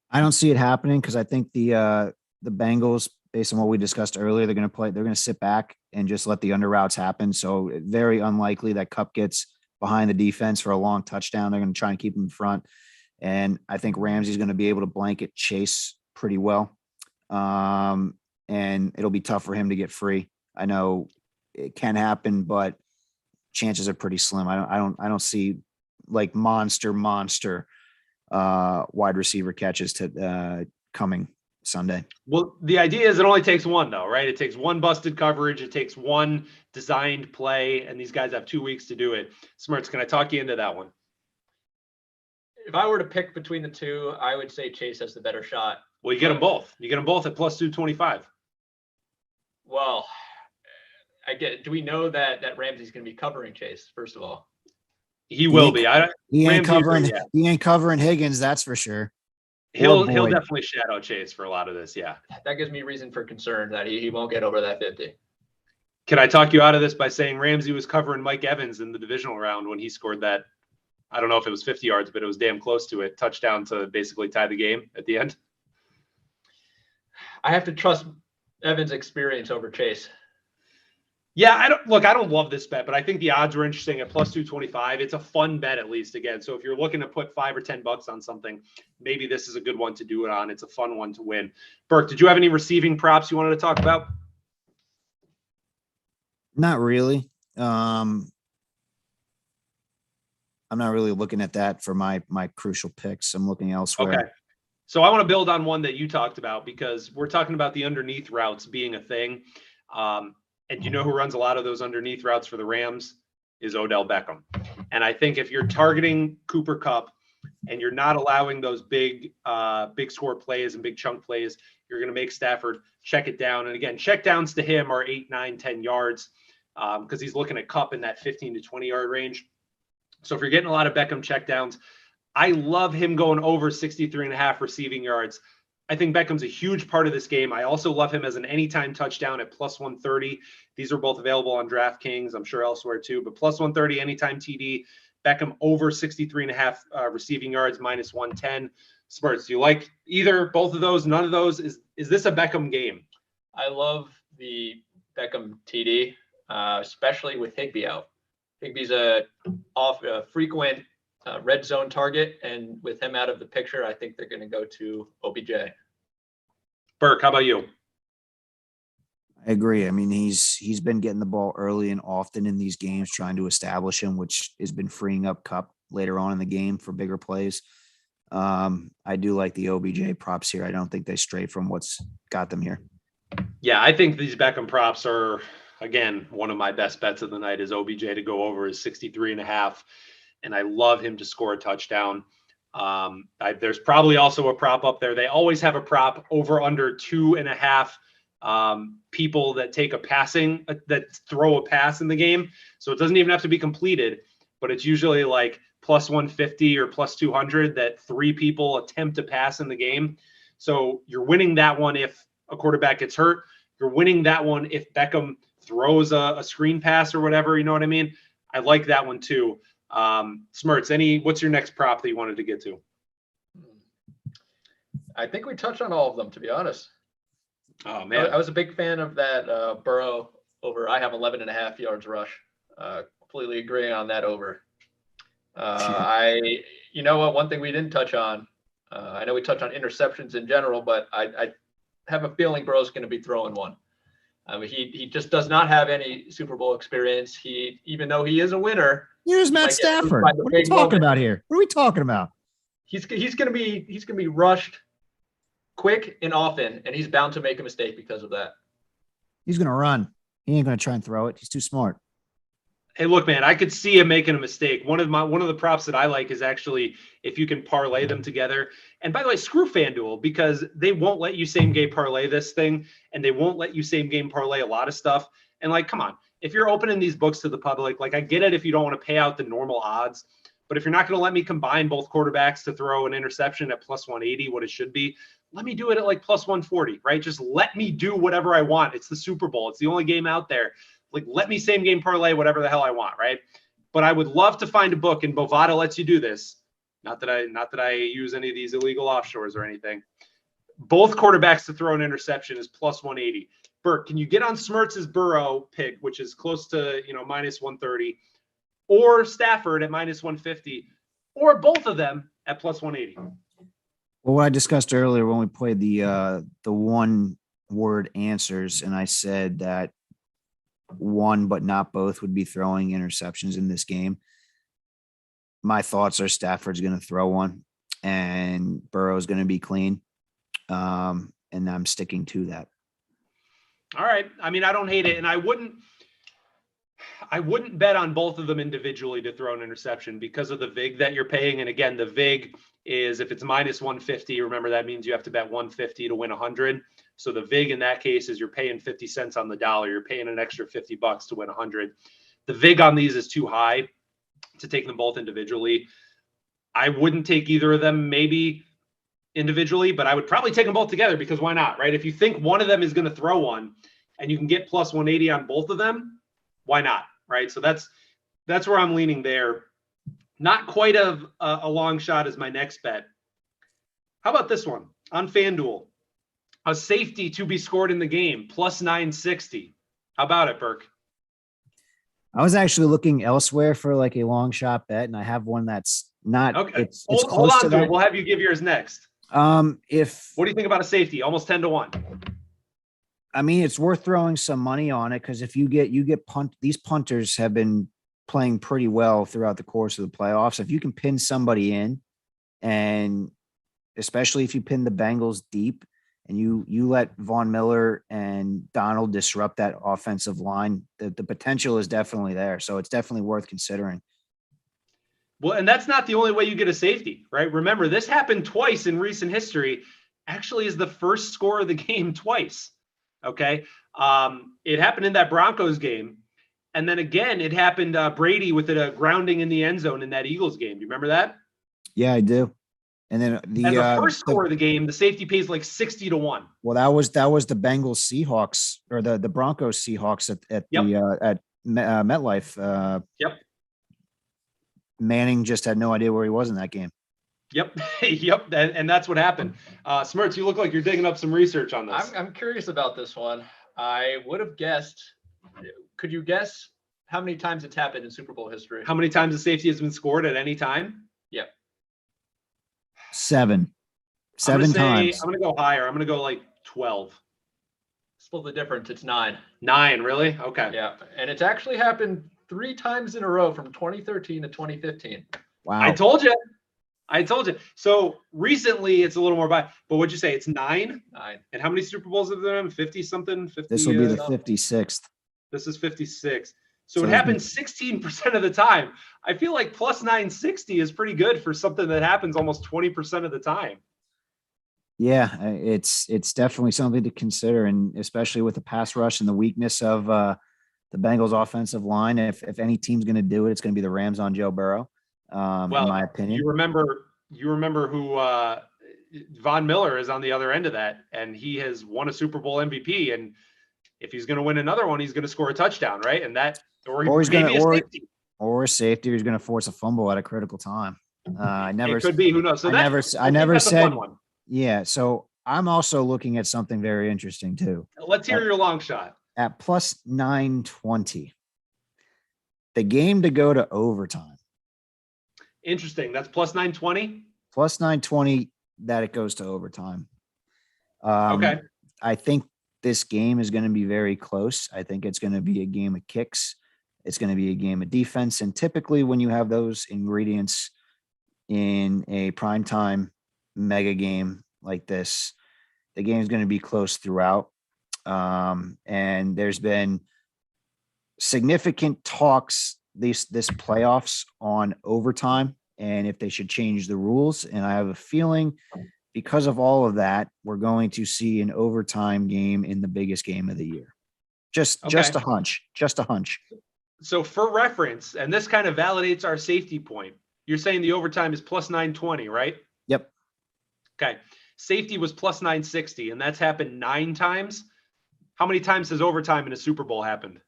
I don't see it happening because I think the Bengals, based on what we discussed earlier, they're going to sit back and just let the under routes happen. So very unlikely that Kupp gets behind the defense for a long touchdown. They're going to try and keep him in front. And I think Ramsey's going to be able to blanket Chase pretty well. And it'll be tough for him to get free. I know it can happen, but chances are pretty slim. I don't see like monster wide receiver catches to coming Sunday. Well, the idea is it only takes one, though, right? It takes one busted coverage. It takes one designed play, and these guys have 2 weeks to do it. Smarts, can I talk you into that one? If I were to pick between the two, I would say Chase has the better shot. Well, you get them both. You get them both at plus 225. Well, do we know that Ramsey's going to be covering Chase, first of all? He will be. He ain't covering Higgins, that's for sure. He'll definitely shadow Chase for a lot of this. Yeah. That gives me reason for concern that he won't get over that 50. Can I talk you out of this by saying Ramsey was covering Mike Evans in the divisional round when he scored that? I don't know if it was 50 yards, but it was damn close to it. Touchdown to basically tie the game at the end. I have to trust Evans' experience over Chase. Yeah, I don't love this bet, but I think the odds are interesting at plus 225. It's a fun bet, at least, again. So if you're looking to put $5 or $10 on something, maybe this is a good one to do it on. It's a fun one to win. Burke, did you have any receiving props you wanted to talk about? Not really. I'm not really looking at that for my crucial picks. I'm looking elsewhere. Okay. So I want to build on one that you talked about because we're talking about the underneath routes being a thing. And you know who runs a lot of those underneath routes for the Rams is Odell Beckham. And I think if you're targeting Cooper Kupp and you're not allowing those big score plays and big chunk plays, you're going to make Stafford check it down. And again, check downs to him are 8, 9, 10 yards because he's looking at Kupp in that 15 to 20 yard range. So if you're getting a lot of Beckham check downs, I love him going over 63.5 receiving yards. I think Beckham's a huge part of this game. I also love him as an anytime touchdown at plus 130. These are both available on DraftKings. I'm sure elsewhere too, but plus 130 anytime TD. Beckham over 63.5 receiving yards, minus 110. Smarts, do you like either, both of those, none of those? Is this a Beckham game? I love the Beckham TD, especially with Higbee out. Higbee's a frequent red zone target, and with him out of the picture, I think they're going to go to OBJ. Burke, how about you? I agree. I mean, he's been getting the ball early and often in these games, trying to establish him, which has been freeing up Kupp later on in the game for bigger plays. I do like the OBJ props here. I don't think they stray from what's got them here. Yeah, I think these Beckham props are, again, one of my best bets of the night is OBJ to go over his 63.5. And I love him to score a touchdown. There's probably also a prop up there. They always have a prop over under 2.5 people that take that throw a pass in the game. So it doesn't even have to be completed, but it's usually like plus 150 or plus 200 that 3 people attempt to pass in the game. So you're winning that one if a quarterback gets hurt. You're winning that one if Beckham throws a screen pass or whatever. You know what I mean? I like that one too. Smarts, what's your next prop that you wanted to get to? I think we touched on all of them, to be honest. Oh man, I was a big fan of that Burrow over. I have 11.5 yards rush. Completely agreeing on that over. You know what? One thing we didn't touch on. I know we touched on interceptions in general, but I have a feeling Burrow's going to be throwing one. I mean, he just does not have any Super Bowl experience. Even though he is a winner. Here's Matt Stafford. What are we talking about here? What are we talking about? He's gonna be rushed quick and often, and he's bound to make a mistake because of that. He's going to run. He ain't going to try and throw it. He's too smart. Hey, look, man, I could see him making a mistake. One of the props that I like is actually if you can parlay them together. And by the way, screw FanDuel, because they won't let you same game parlay this thing, and they won't let you same game parlay a lot of stuff. And like, come on, if you're opening these books to the public, like I get it if you don't want to pay out the normal odds, but if you're not going to let me combine both quarterbacks to throw an interception at plus 180, what it should be, let me do it at like plus 140, right? Just let me do whatever I want. It's the Super Bowl. It's the only game out there. Like, let me same game parlay whatever the hell I want, right? But I would love to find a book, and Bovada lets you do this. Not that I use any of these illegal offshores or anything. Both quarterbacks to throw an interception is plus 180. Burke, can you get on Smertz's Burrow pick, which is close to minus 130, or Stafford at minus 150, or both of them at plus 180? Well, what I discussed earlier when we played the one word answers, and I said that one but not both would be throwing interceptions in this game. My thoughts are Stafford's going to throw one and Burrow's going to be clean. And I'm sticking to that. All right. I mean, I don't hate it. And I wouldn't bet on both of them individually to throw an interception because of the VIG that you're paying. And again, the VIG is if it's minus 150, remember that means you have to bet 150 to win 100. So the VIG in that case is you're paying 50 cents on the dollar. You're paying an extra $50 to win 100. The VIG on these is too high to take them both individually. I wouldn't take either of them maybe individually, but I would probably take them both together because why not, right? If you think one of them is going to throw one and you can get plus 180 on both of them, why not, right? So that's where I'm leaning there. Not quite a long shot as my next bet. How about this one on FanDuel? A safety to be scored in the game, plus 960. How about it, Burke? I was actually looking elsewhere for like a long shot bet, and I have one that's not. Okay, It's hold close on to to that. it. We'll have you give yours next. What do you think about a safety? Almost 10 to 1. I mean, it's worth throwing some money on it because if you get these punters have been playing pretty well throughout the course of the playoffs. If you can pin somebody in, and especially if you pin the Bengals deep and you let Von Miller and Donald disrupt that offensive line, the potential is definitely there. So it's definitely worth considering. Well, and that's not the only way you get a safety, right? Remember, this happened twice in recent history. Actually, is the first score of the game twice. Okay. It happened in that Broncos game. And then again, it happened Brady with a grounding in the end zone in that Eagles game. Do you remember that? Yeah, I do. And then the first score of the game, the safety pays like 60 to 1. Well, that was the Bengals Seahawks or the Broncos Seahawks at MetLife. Yep. Manning just had no idea where he was in that game. Yep. Yep. And that's what happened. Smirts, you look like you're digging up some research on this. I'm curious about this one. I would have guessed. Could you guess how many times it's happened in Super Bowl history? How many times the safety has been scored at any time? Yep. 7 times. I'm going to go higher. I'm going to go like 12. Split the difference. It's 9. 9, really? Okay. Yeah. And it's actually happened 3 times in a row from 2013 to 2015. Wow. I told you. So recently it's a little more but what'd you say? It's 9? 9. And how many Super Bowls have there been? 50 something? 50, this will be the 56th. This is 56. So it happens 16% of the time. I feel like plus 960 is pretty good for something that happens almost 20% of the time. Yeah, it's definitely something to consider, and especially with the pass rush and the weakness of the Bengals offensive line. If any team's going to do it, it's going to be the Rams on Joe Burrow. In my opinion, you remember who Von Miller is on the other end of that, and he has won a Super Bowl MVP. And if he's going to win another one, he's going to score a touchdown, right? And that, or he's going to or a safety who's going to force a fumble at a critical time. It could be. Who knows? So I never said. Yeah. So I'm also looking at something very interesting too. Let's hear your long shot. At plus 920, the game to go to overtime. Interesting. That's plus 920. Plus 920 that it goes to overtime. Okay. I think this game is going to be very close. I think it's going to be a game of kicks. It's going to be a game of defense. And typically when you have those ingredients, in a primetime mega game like this, the game is going to be close throughout. And there's been significant talks this playoffs on overtime and if they should change the rules. And I have a feeling because of all of that, we're going to see an overtime game in the biggest game of the year. Just a hunch, just a hunch. So for reference, and this kind of validates our safety point, you're saying the overtime is plus 920, right? Yep. Okay. Safety was plus 960, and that's happened 9 times. How many times has overtime in a Super Bowl happened?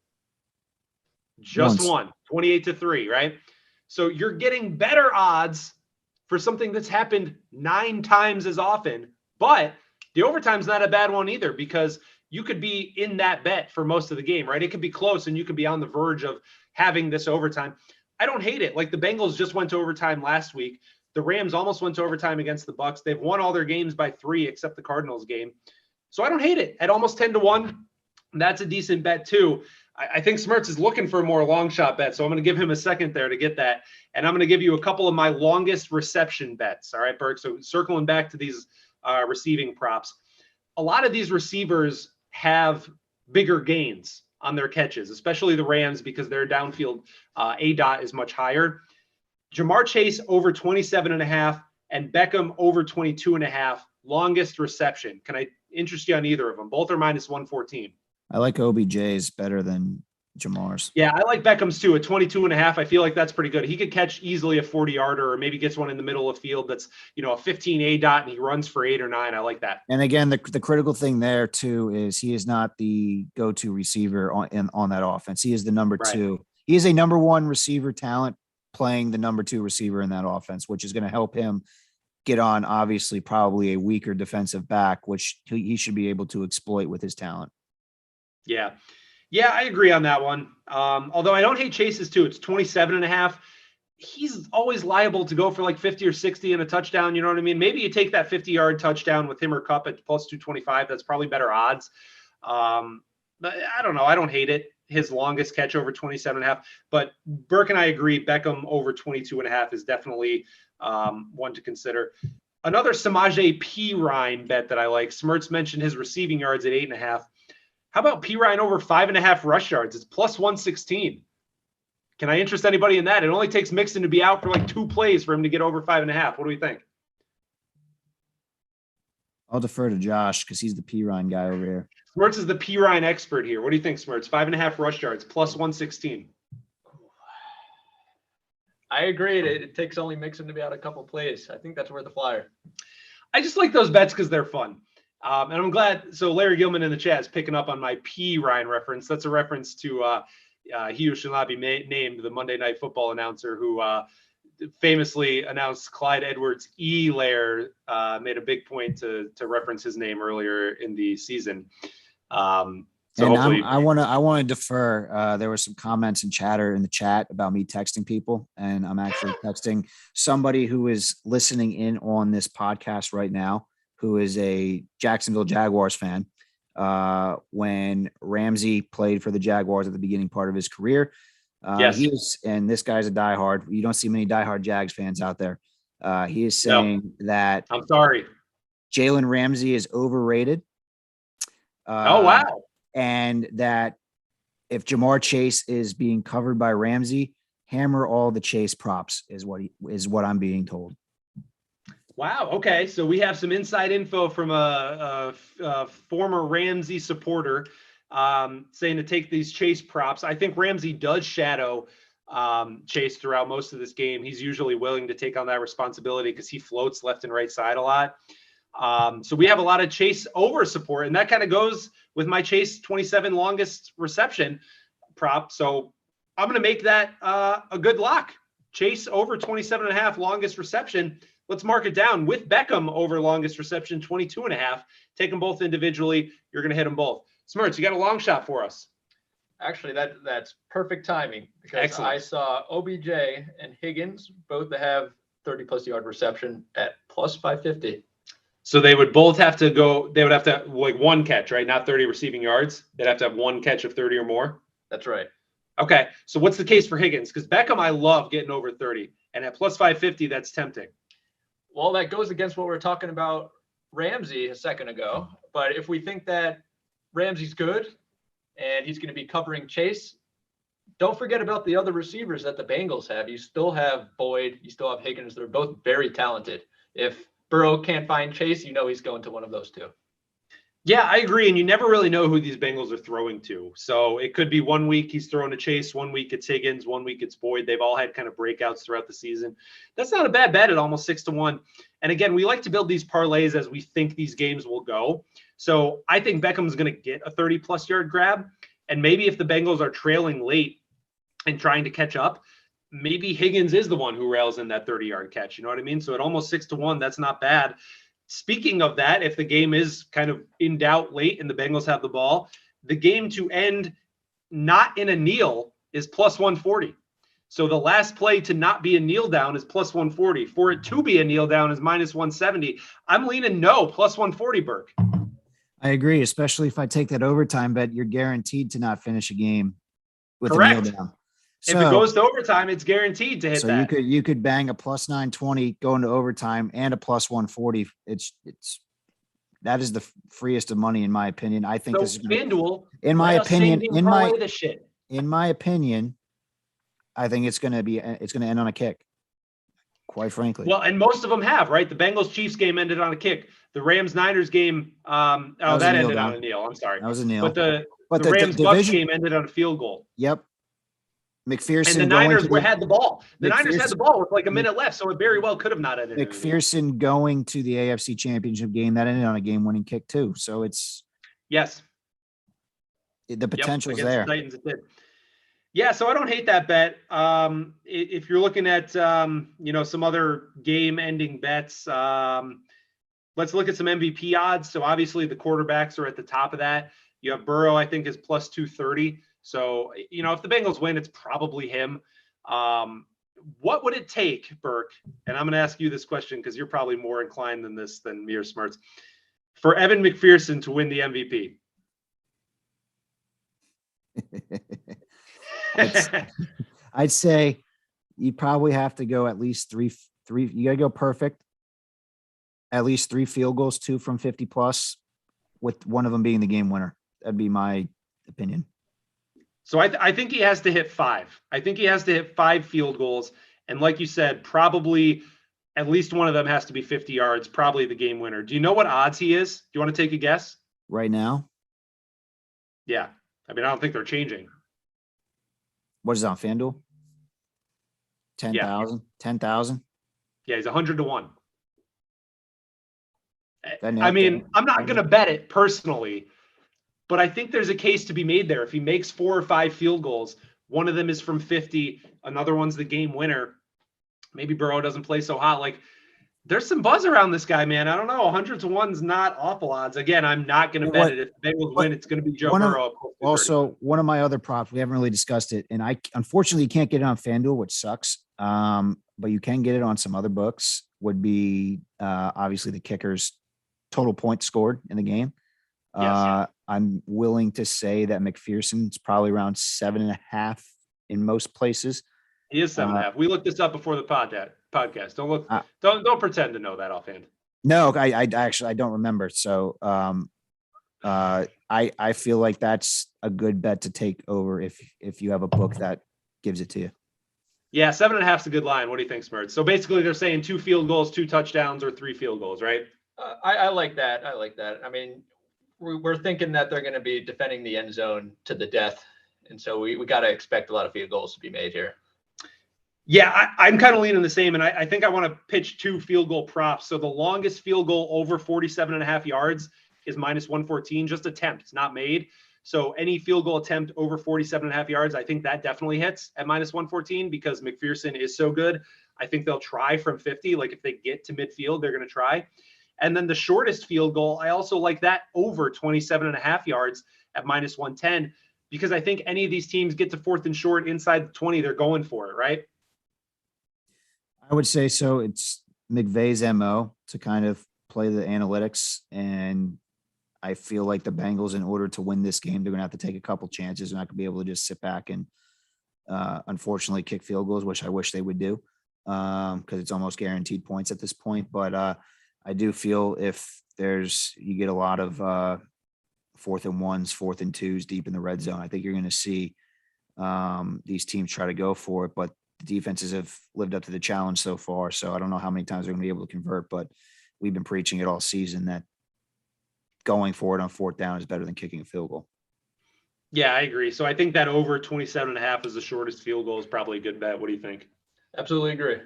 Just Once. one, 28-3, right? So you're getting better odds for something that's happened 9 times as often, but the overtime's not a bad one either because you could be in that bet for most of the game, right? It could be close and you could be on the verge of having this overtime. I don't hate it. Like the Bengals just went to overtime last week. The Rams almost went to overtime against the Bucs. They've won all their games by 3 except the Cardinals game. So I don't hate it. At almost 10-1, that's a decent bet too. I think Smertz is looking for a more long shot bet. So I'm going to give him a second there to get that. And I'm going to give you a couple of my longest reception bets. All right, Burke. So circling back to these receiving props. A lot of these receivers have bigger gains on their catches, especially the Rams because their downfield ADOT is much higher. Jamar Chase over 27.5 and Beckham over 22.5 longest reception. Can I interest you on either of them? Both are minus 114. I like OBJ's better than Jamar's. Yeah, I like Beckham's too. At 22.5, I feel like that's pretty good. He could catch easily a 40-yarder or maybe gets one in the middle of the field that's, a 15 ADOT and he runs for 8 or 9. I like that. And again, the critical thing there too is he is not the go-to receiver on that offense. He is the number 2. He is a number 1 receiver talent playing the number 2 receiver in that offense, which is going to help him get on obviously probably a weaker defensive back, which he should be able to exploit with his talent. Yeah. Yeah, I agree on that one. Although I don't hate Chase's too. It's 27.5. He's always liable to go for like 50 or 60 and a touchdown. You know what I mean? Maybe you take that 50-yard touchdown with him or Kupp at plus 225. That's probably better odds. But I don't know. I don't hate it. His longest catch over 27.5. But Burke and I agree. Beckham over 22.5 is definitely one to consider. Another Samaje Perine bet that I like. Smertz mentioned his receiving yards at 8.5. How about Perine over 5.5 rush yards? It's plus 116. Can I interest anybody in that? It only takes Mixon to be out for like 2 plays for him to get over 5.5. What do we think? I'll defer to Josh because he's the Perine guy over here. Smertz is the Perine expert here. What do you think, Smertz? 5.5 rush yards, plus 116. I agree. It takes only Mixon to be out a couple plays. I think that's worth the flyer. I just like those bets because they're fun. And I'm glad. So Larry Gilman in the chat is picking up on my Perine reference. That's a reference to he who shall not be named, the Monday Night Football announcer who famously announced Clyde Edwards-Helaire, made a big point to reference his name earlier in the season. So and hopefully, I want to defer. There were some comments and chatter in the chat about me texting people, and I'm actually texting somebody who is listening in on this podcast right now, who is a Jacksonville Jaguars fan. When Ramsey played for the Jaguars at the beginning part of his career, yes. And this guy's a diehard. You don't see many diehard Jags fans out there. He is saying that I'm sorry, Jalen Ramsey is overrated. Oh wow! And that if Jamar Chase is being covered by Ramsey, hammer all the Chase props is what I'm being told. Wow. Okay. So we have some inside info from a former Ramsey supporter saying to take these Chase props. I think Ramsey does shadow Chase throughout most of this game. He's usually willing to take on that responsibility because he floats left and right side a lot. So we have a lot of Chase over support, and that kind of goes with my Chase 27 longest reception prop. So I'm going to make that a good lock. Chase over 27.5 longest reception. Let's mark it down with Beckham over longest reception, 22.5. Take them both individually. You're going to hit them both. Smertz, you got a long shot for us. Actually, that's perfect timing because Excellent. I saw OBJ and Higgins both have 30+ yard reception at plus 550. So they would both have to go. They would have to have like one catch, right? Not 30 receiving yards. They'd have to have one catch of 30 or more. That's right. Okay, so what's the case for Higgins? Because Beckham, I love getting over 30, and at plus 550, that's tempting. Well, that goes against what we were talking about Ramsey a second ago. But if we think that Ramsey's good and he's going to be covering Chase, don't forget about the other receivers that the Bengals have. You still have Boyd, you still have Higgins. They're both very talented. If Burrow can't find Chase, you know he's going to one of those two. Yeah, I agree. And you never really know who these Bengals are throwing to. So it could be 1 week he's throwing to Chase, 1 week it's Higgins, 1 week it's Boyd. They've all had kind of breakouts throughout the season. That's not a bad bet at almost 6-1. And again, we like to build these parlays as we think these games will go. So I think Beckham's going to get a 30-plus yard grab. And maybe if the Bengals are trailing late and trying to catch up, maybe Higgins is the one who rails in that 30-yard catch. You know what I mean? So at almost 6-1, that's not bad. Speaking of that, if the game is kind of in doubt late and the Bengals have the ball, the game to end not in a kneel is plus 140. So the last play to not be a kneel down is plus 140. For it to be a kneel down is minus 170. I'm leaning no, plus 140, Burke. I agree, especially if I take that overtime bet, you're guaranteed to not finish a game with Correct. a kneel down. If it goes to overtime, it's guaranteed to hit so that. you could bang a plus 920 going to overtime and a plus 140. That is the freest of money in my opinion. I think So this is FanDuel, in my opinion, in my shit. opinion, I think it's going to end on a kick. Quite frankly. Well, and most of them have, right? The Bengals-Chiefs game ended on a kick. The Rams-Niners game, that ended on a kneel. I'm sorry. That was a kneel. But the Rams-Bucks game ended on a field goal. Yep. McPherson and the Niners had the ball. The Niners had the ball with like a minute left, so it very well could have not ended. McPherson going to the AFC Championship game, that ended on a game-winning kick too. So it's the potential is there. The Titans, it did. Yeah, so I don't hate that bet. If you're looking at some other game-ending bets, let's look at some MVP odds. So obviously the quarterbacks are at the top of that. You have Burrow, I think, is plus 230. So, if the Bengals win, it's probably him. What would it take, Burke? And I'm going to ask you this question because you're probably more inclined than me or Smarts. For Evan McPherson to win the MVP. I'd say you probably have to go at least three. You got to go perfect. At least 3 field goals, 2 from 50 plus, with one of them being the game winner. That'd be my opinion. So I think he has to hit 5. I think he has to hit 5 field goals. And like you said, probably at least one of them has to be 50 yards, probably the game winner. Do you know what odds he is? Do you want to take a guess? Right now? Yeah. I mean, I don't think they're changing. What is it on FanDuel? 10,000? 10,000? Yeah, he's 100-1. I mean, I'm not going to bet it personally, but I think there's a case to be made there. If he makes 4 or 5 field goals, one of them is from 50, another one's the game winner. Maybe Burrow doesn't play so hot. Like, there's some buzz around this guy, man. I don't know. 100-1's not awful odds. Again, I'm not going to bet it. If the Bengals win, it's going to be Joe Burrow. Also, one of my other props, we haven't really discussed it, and I unfortunately can't get it on FanDuel, which sucks. But you can get it on some other books. Would be obviously the kickers' total points scored in the game. Yes. I'm willing to say that McPherson's probably around 7.5 in most places. He is 7.5. We looked this up before the podcast. Don't pretend to know that offhand. No, I actually don't remember. So I feel like that's a good bet to take over if you have a book that gives it to you. Yeah, 7.5 is a good line. What do you think, Smirts? So basically, they're saying 2 field goals, 2 touchdowns, or 3 field goals, right? I like that. I like that. I mean, we're thinking that they're going to be defending the end zone to the death, and so we got to expect a lot of field goals to be made here. Yeah, I'm kind of leaning the same, and I think I want to pitch 2 field goal props. So the longest field goal over 47.5 yards is minus 114, just attempt, not made. So any field goal attempt over 47.5 yards, I think that definitely hits at minus 114 because McPherson is so good. I think they'll try from 50. Like if they get to midfield, they're going to try. And then the shortest field goal, I also like that over 27.5 yards at minus 110 because I think any of these teams get to 4th and short inside the 20, they're going for it, right? I would say so. It's McVay's MO to kind of play the analytics, and I feel like the Bengals, in order to win this game, they're going to have to take a couple chances. They're not going to be able to just sit back and unfortunately kick field goals, which I wish they would do, because it's almost guaranteed points at this point. But I do feel if you get a lot of 4th and 1s, 4th and 2s deep in the red zone, I think you're going to see these teams try to go for it. But the defenses have lived up to the challenge so far. So I don't know how many times they're going to be able to convert, but we've been preaching it all season that going for it on 4th down is better than kicking a field goal. Yeah, I agree. So I think that over 27.5 is the shortest field goal is probably a good bet. What do you think? Absolutely agree.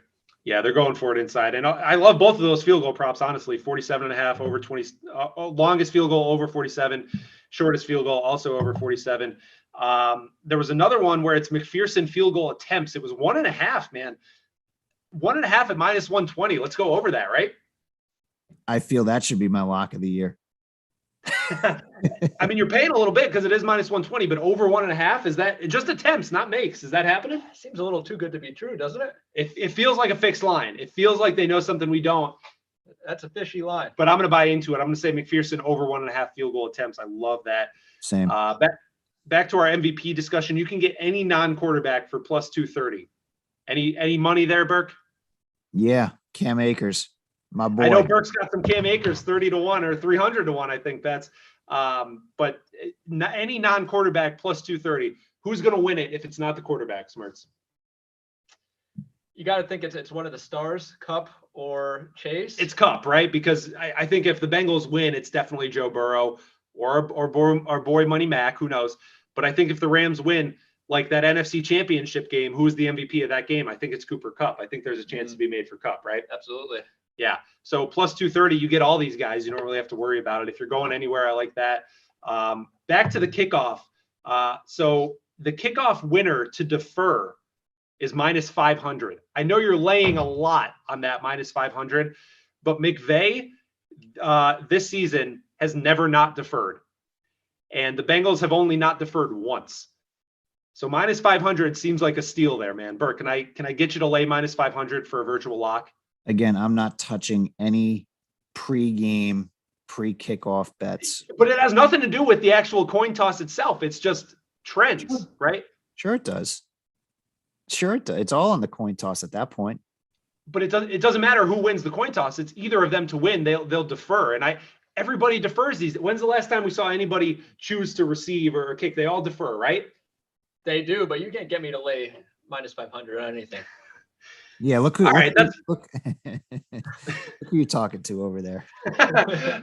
Yeah, they're going for it inside. And I love both of those field goal props, honestly. 47.5 over 20, longest field goal over 47, shortest field goal also over 47. There was another one where it's McPherson field goal attempts. It was 1.5, man. 1.5 at minus 120. Let's go over that, right? I feel that should be my lock of the year. I mean, you're paying a little bit because it is minus 120, but over 1.5, is that just attempts, not makes? Is that happening? Seems a little too good to be true, doesn't it? It feels like a fixed line. It feels like they know something we don't. That's a fishy line. But I'm going to buy into it. I'm going to say McPherson over 1.5 field goal attempts. I love that. Same. Back to our MVP discussion. You can get any non-quarterback for plus 230. Any money there, Burke? Yeah, Cam Akers. My boy. I know Burke's got some Cam Akers 30-1 or 300-1, I think that's. But any non-quarterback plus 230. Who's going to win it if it's not the quarterback, Smarts? You got to think it's one of the stars, Cup or Chase. It's Cup, right? Because I think if the Bengals win, it's definitely Joe Burrow or our boy Money Mac. Who knows? But I think if the Rams win, like that NFC Championship game, who is the MVP of that game? I think it's Cooper Kupp. I think there's a chance to be made for Kupp, right? Absolutely. Yeah. So plus 230, you get all these guys. You don't really have to worry about it. If you're going anywhere, I like that. Back to the kickoff. So the kickoff winner to defer is minus 500. I know you're laying a lot on that minus 500, but McVay this season has never not deferred. And the Bengals have only not deferred once. So minus 500 seems like a steal there, man. Burke, can I get you to lay minus 500 for a virtual lock? Again, I'm not touching any pre-game, pre-kickoff bets. But it has nothing to do with the actual coin toss itself. It's just trends, right? Sure it does. Sure it does. It's all on the coin toss at that point. But it doesn't matter who wins the coin toss. It's either of them to win. They'll defer. And everybody defers these. When's the last time we saw anybody choose to receive or kick? They all defer, right? They do, but you can't get me to lay minus 500 on anything. Yeah, look who. All right, look who you're talking to over there.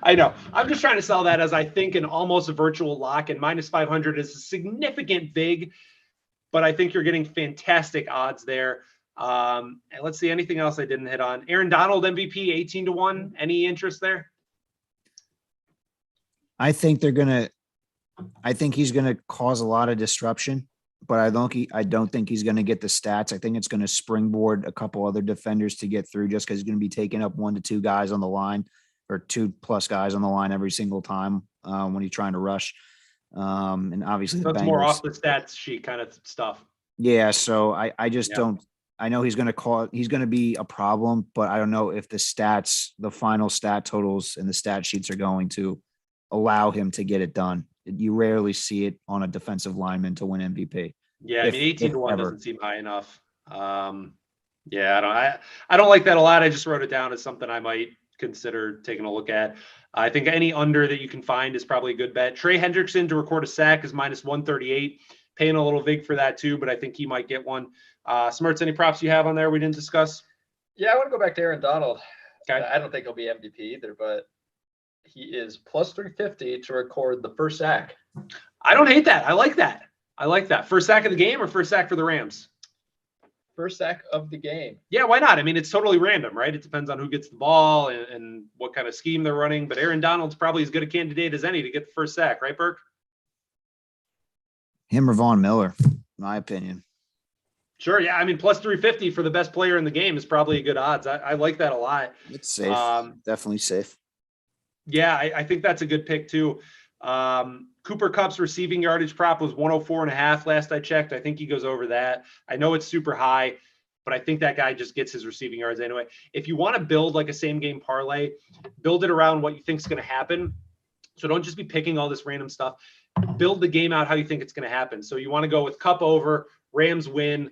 I know. I'm just trying to sell that as I think an almost a virtual lock, and minus 500 is a significant vig, but I think you're getting fantastic odds there. And let's see, anything else I didn't hit on? Aaron Donald MVP 18-1. Any interest there? I think he's gonna cause a lot of disruption. But I don't think he's going to get the stats. I think it's going to springboard a couple other defenders to get through just because he's going to be taking up 1 to 2 guys on the line or 2+ guys on the line every single time when he's trying to rush. And obviously that's more off the stats sheet kind of stuff. Yeah. So I just don't. I know he's going to be a problem, but I don't know if the final stat totals and the stat sheets are going to allow him to get it done. You rarely see it on a defensive lineman to win MVP. Yeah, I mean 18-1 doesn't seem high enough. Yeah, I don't like that a lot. I just wrote it down as something I might consider taking a look at. I think any under that you can find is probably a good bet. Trey Hendrickson to record a sack is minus 138. Paying a little vig for that too, but I think he might get one. Smarts, any props you have on there we didn't discuss? Yeah, I want to go back to Aaron Donald. Okay. I don't think he'll be MVP either, but he is plus 350 to record the first sack. I don't hate that. I like that. First sack of the game or first sack for the Rams? First sack of the game. Yeah, why not? I mean, it's totally random, right? It depends on who gets the ball and what kind of scheme they're running. But Aaron Donald's probably as good a candidate as any to get the first sack, right, Burke? Him or Von Miller, in my opinion. Sure, yeah. I mean, plus 350 for the best player in the game is probably a good odds. I like that a lot. It's safe. Definitely safe. Yeah, I think that's a good pick too. Cooper Kupp's receiving yardage prop was 104.5 last I checked. I think he goes over that. I know it's super high, but I think that guy just gets his receiving yards anyway. If you want to build like a same game parlay, build it around what you think is going to happen. So don't just be picking all this random stuff. Build the game out how you think it's going to happen. So you want to go with Kupp over, Rams win,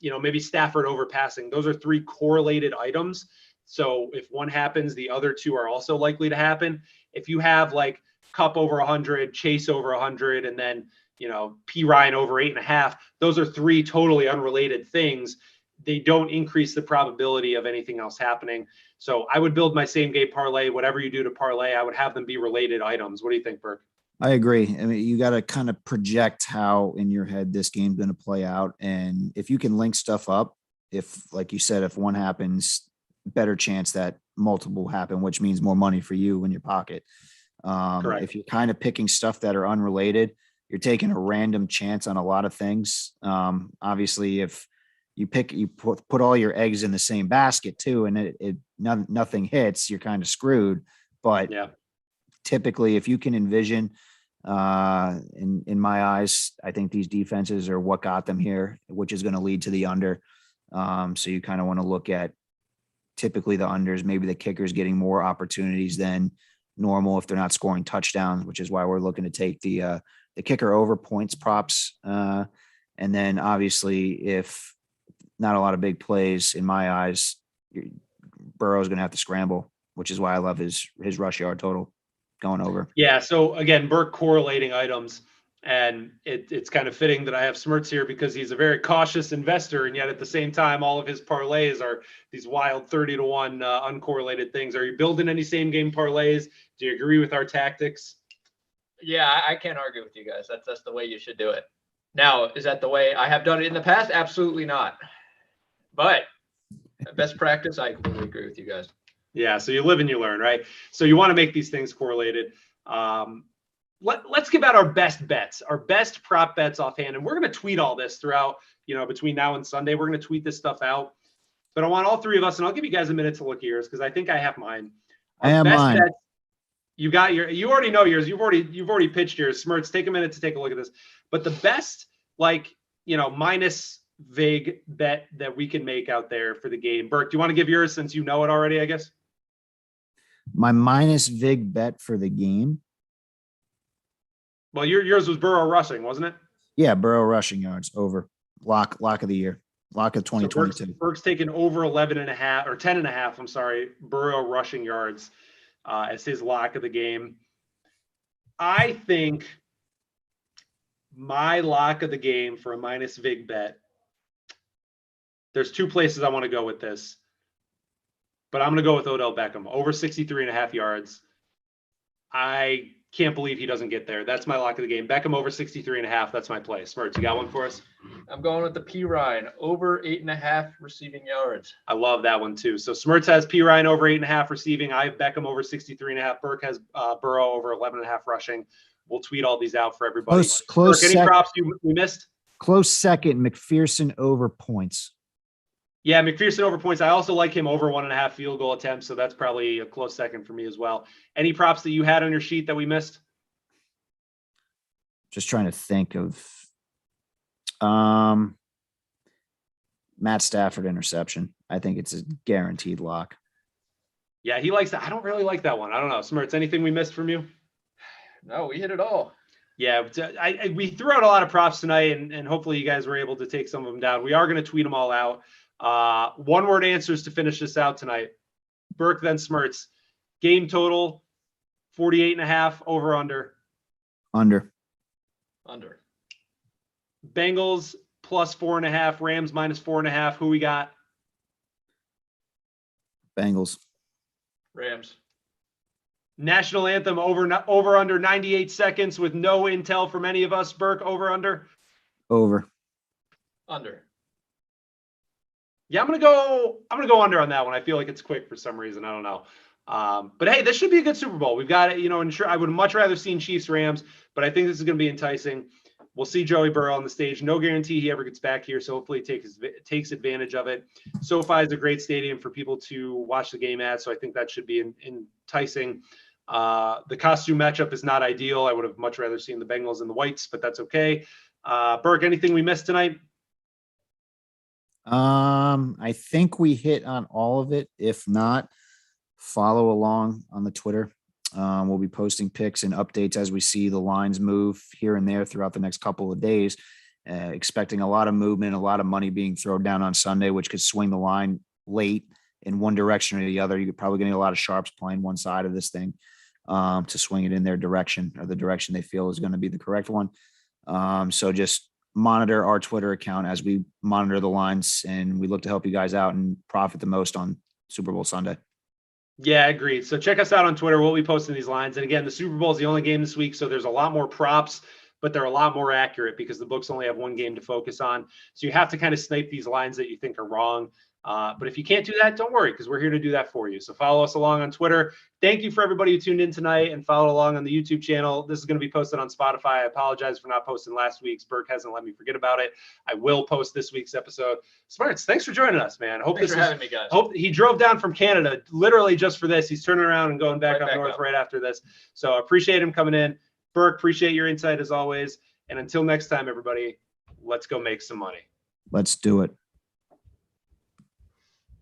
maybe Stafford overpassing. Those are 3 correlated items. So if one happens, the other 2 are also likely to happen. If you have like Cup over 100, Chase over 100, and then, P Ryan over 8.5, those are 3 totally unrelated things. They don't increase the probability of anything else happening. So I would build my same game parlay. Whatever you do to parlay, I would have them be related items. What do you think, Burke? I agree. I mean, you got to kind of project how in your head this game's going to play out. And if you can link stuff up, if, like you said, if one happens, better chance that multiple happen, which means more money for you in your pocket. Correct. If you're kind of picking stuff that are unrelated, you're taking a random chance on a lot of things. Obviously, if you put all your eggs in the same basket too, and nothing hits, you're kind of screwed. But yeah, typically, if you can envision, in my eyes, I think these defenses are what got them here, which is going to lead to the under. So you kind of want to look at typically the unders, maybe the kickers getting more opportunities than normal if they're not scoring touchdowns, which is why we're looking to take the kicker over points props. And then obviously, if not a lot of big plays in my eyes, Burrow's going to have to scramble, which is why I love his rush yard total going over. Yeah. So again, Burke correlating items, and it's kind of fitting that I have Smirts here because he's a very cautious investor, and yet at the same time, all of his parlays are these wild 30-1 uncorrelated things. Are you building any same game parlays? Do you agree with our tactics? Yeah, I can't argue with you guys. That's the way you should do it. Now, is that the way I have done it in the past? Absolutely not. But best practice, I completely agree with you guys. Yeah, so you live and you learn, right? So you want to make these things correlated. Let's give out our best bets, our best prop bets offhand, and we're going to tweet all this throughout, between now and Sunday. We're going to tweet this stuff out. But I want all 3 of us, and I'll give you guys a minute to look at yours because I think I have mine. I have mine. Bets, you got you already know yours. You've already pitched yours. Smirts, take a minute to take a look at this. But the best, minus vig bet that we can make out there for the game. Burke, do you want to give yours since you know it already, I guess? My minus vig bet for the game. Well, yours was Burrow rushing, wasn't it? Yeah, Burrow rushing yards over. Lock of the year. Lock of 2022. So Burke's taken over 11.5 or 10.5. I'm sorry, Burrow rushing yards as his lock of the game. I think my lock of the game for a minus vig bet. There's 2 places I want to go with this, but I'm going to go with Odell Beckham over 63.5 yards. I can't believe he doesn't get there. That's my lock of the game. Beckham over 63.5. That's my play. Smirts, you got one for us? I'm going with the P Ryan over 8.5 receiving yards. I love that one too. So Smirts has P Ryan over 8.5 receiving. I have Beckham over 63.5. Burke has Burrow over 11.5 rushing. We'll tweet all these out for everybody. Close. Burke, any props we missed? Close second, McPherson over points. Yeah, McPherson over points. I also like him over 1.5 field goal attempts, so that's probably a close second for me as well. Any props that you had on your sheet that we missed? Just trying to think of Matt Stafford interception. I think it's a guaranteed lock. Yeah, he likes that. I don't really like that one. I don't know. Smirts, anything we missed from you? No, we hit it all. Yeah, we threw out a lot of props tonight, and hopefully you guys were able to take some of them down. We are going to tweet them all out. 1-word answers to finish this out tonight. Burke, then Smirts. Game total, 48.5, over, under. Under. Bengals plus 4.5, Rams minus 4.5. Who we got? Bengals. Rams. National anthem over under 98 seconds with no intel from any of us. Burke, over under? Over. Under. Yeah, I'm gonna go under on that one. I feel like it's quick for some reason. I don't know. But hey, this should be a good Super Bowl. We've got it, and sure, I would much rather seen Chiefs Rams, but I think this is gonna be enticing. We'll see Joey Burrow on the stage. No guarantee he ever gets back here, so hopefully he takes advantage of it. SoFi is a great stadium for people to watch the game at, so I think that should be enticing. The costume matchup is not ideal. I would have much rather seen the Bengals and the whites, but that's okay. Burke, anything we missed tonight? I think we hit on all of it. If not, follow along on the Twitter. We'll be posting pics and updates as we see the lines move here and there throughout the next couple of days. expecting a lot of movement, a lot of money being thrown down on Sunday, which could swing the line late in one direction or the other. You're probably getting a lot of sharps playing one side of this thing to swing it in their direction, or the direction they feel is going to be the correct one. So just monitor our Twitter account as we monitor the lines, and we look to help you guys out and profit the most on Super Bowl Sunday. Yeah, agreed. So check us out on Twitter. We'll be posting these lines. And again, the Super Bowl is the only game this week, so there's a lot more props, but they're a lot more accurate because the books only have one game to focus on. So you have to kind of snipe these lines that you think are wrong. But if you can't do that, don't worry, because we're here to do that for you. So follow us along on Twitter. Thank you for everybody who tuned in tonight and followed along on the YouTube channel. This is going to be posted on Spotify. I apologize for not posting last week's. Burke hasn't let me forget about it. I will post this week's episode. Smarts, thanks for joining us, man. Thanks for having me, guys. Hope he drove down from Canada literally just for this. He's turning around and going back up north right after this. So I appreciate him coming in. Burke, appreciate your insight as always. And until next time, everybody, let's go make some money. Let's do it.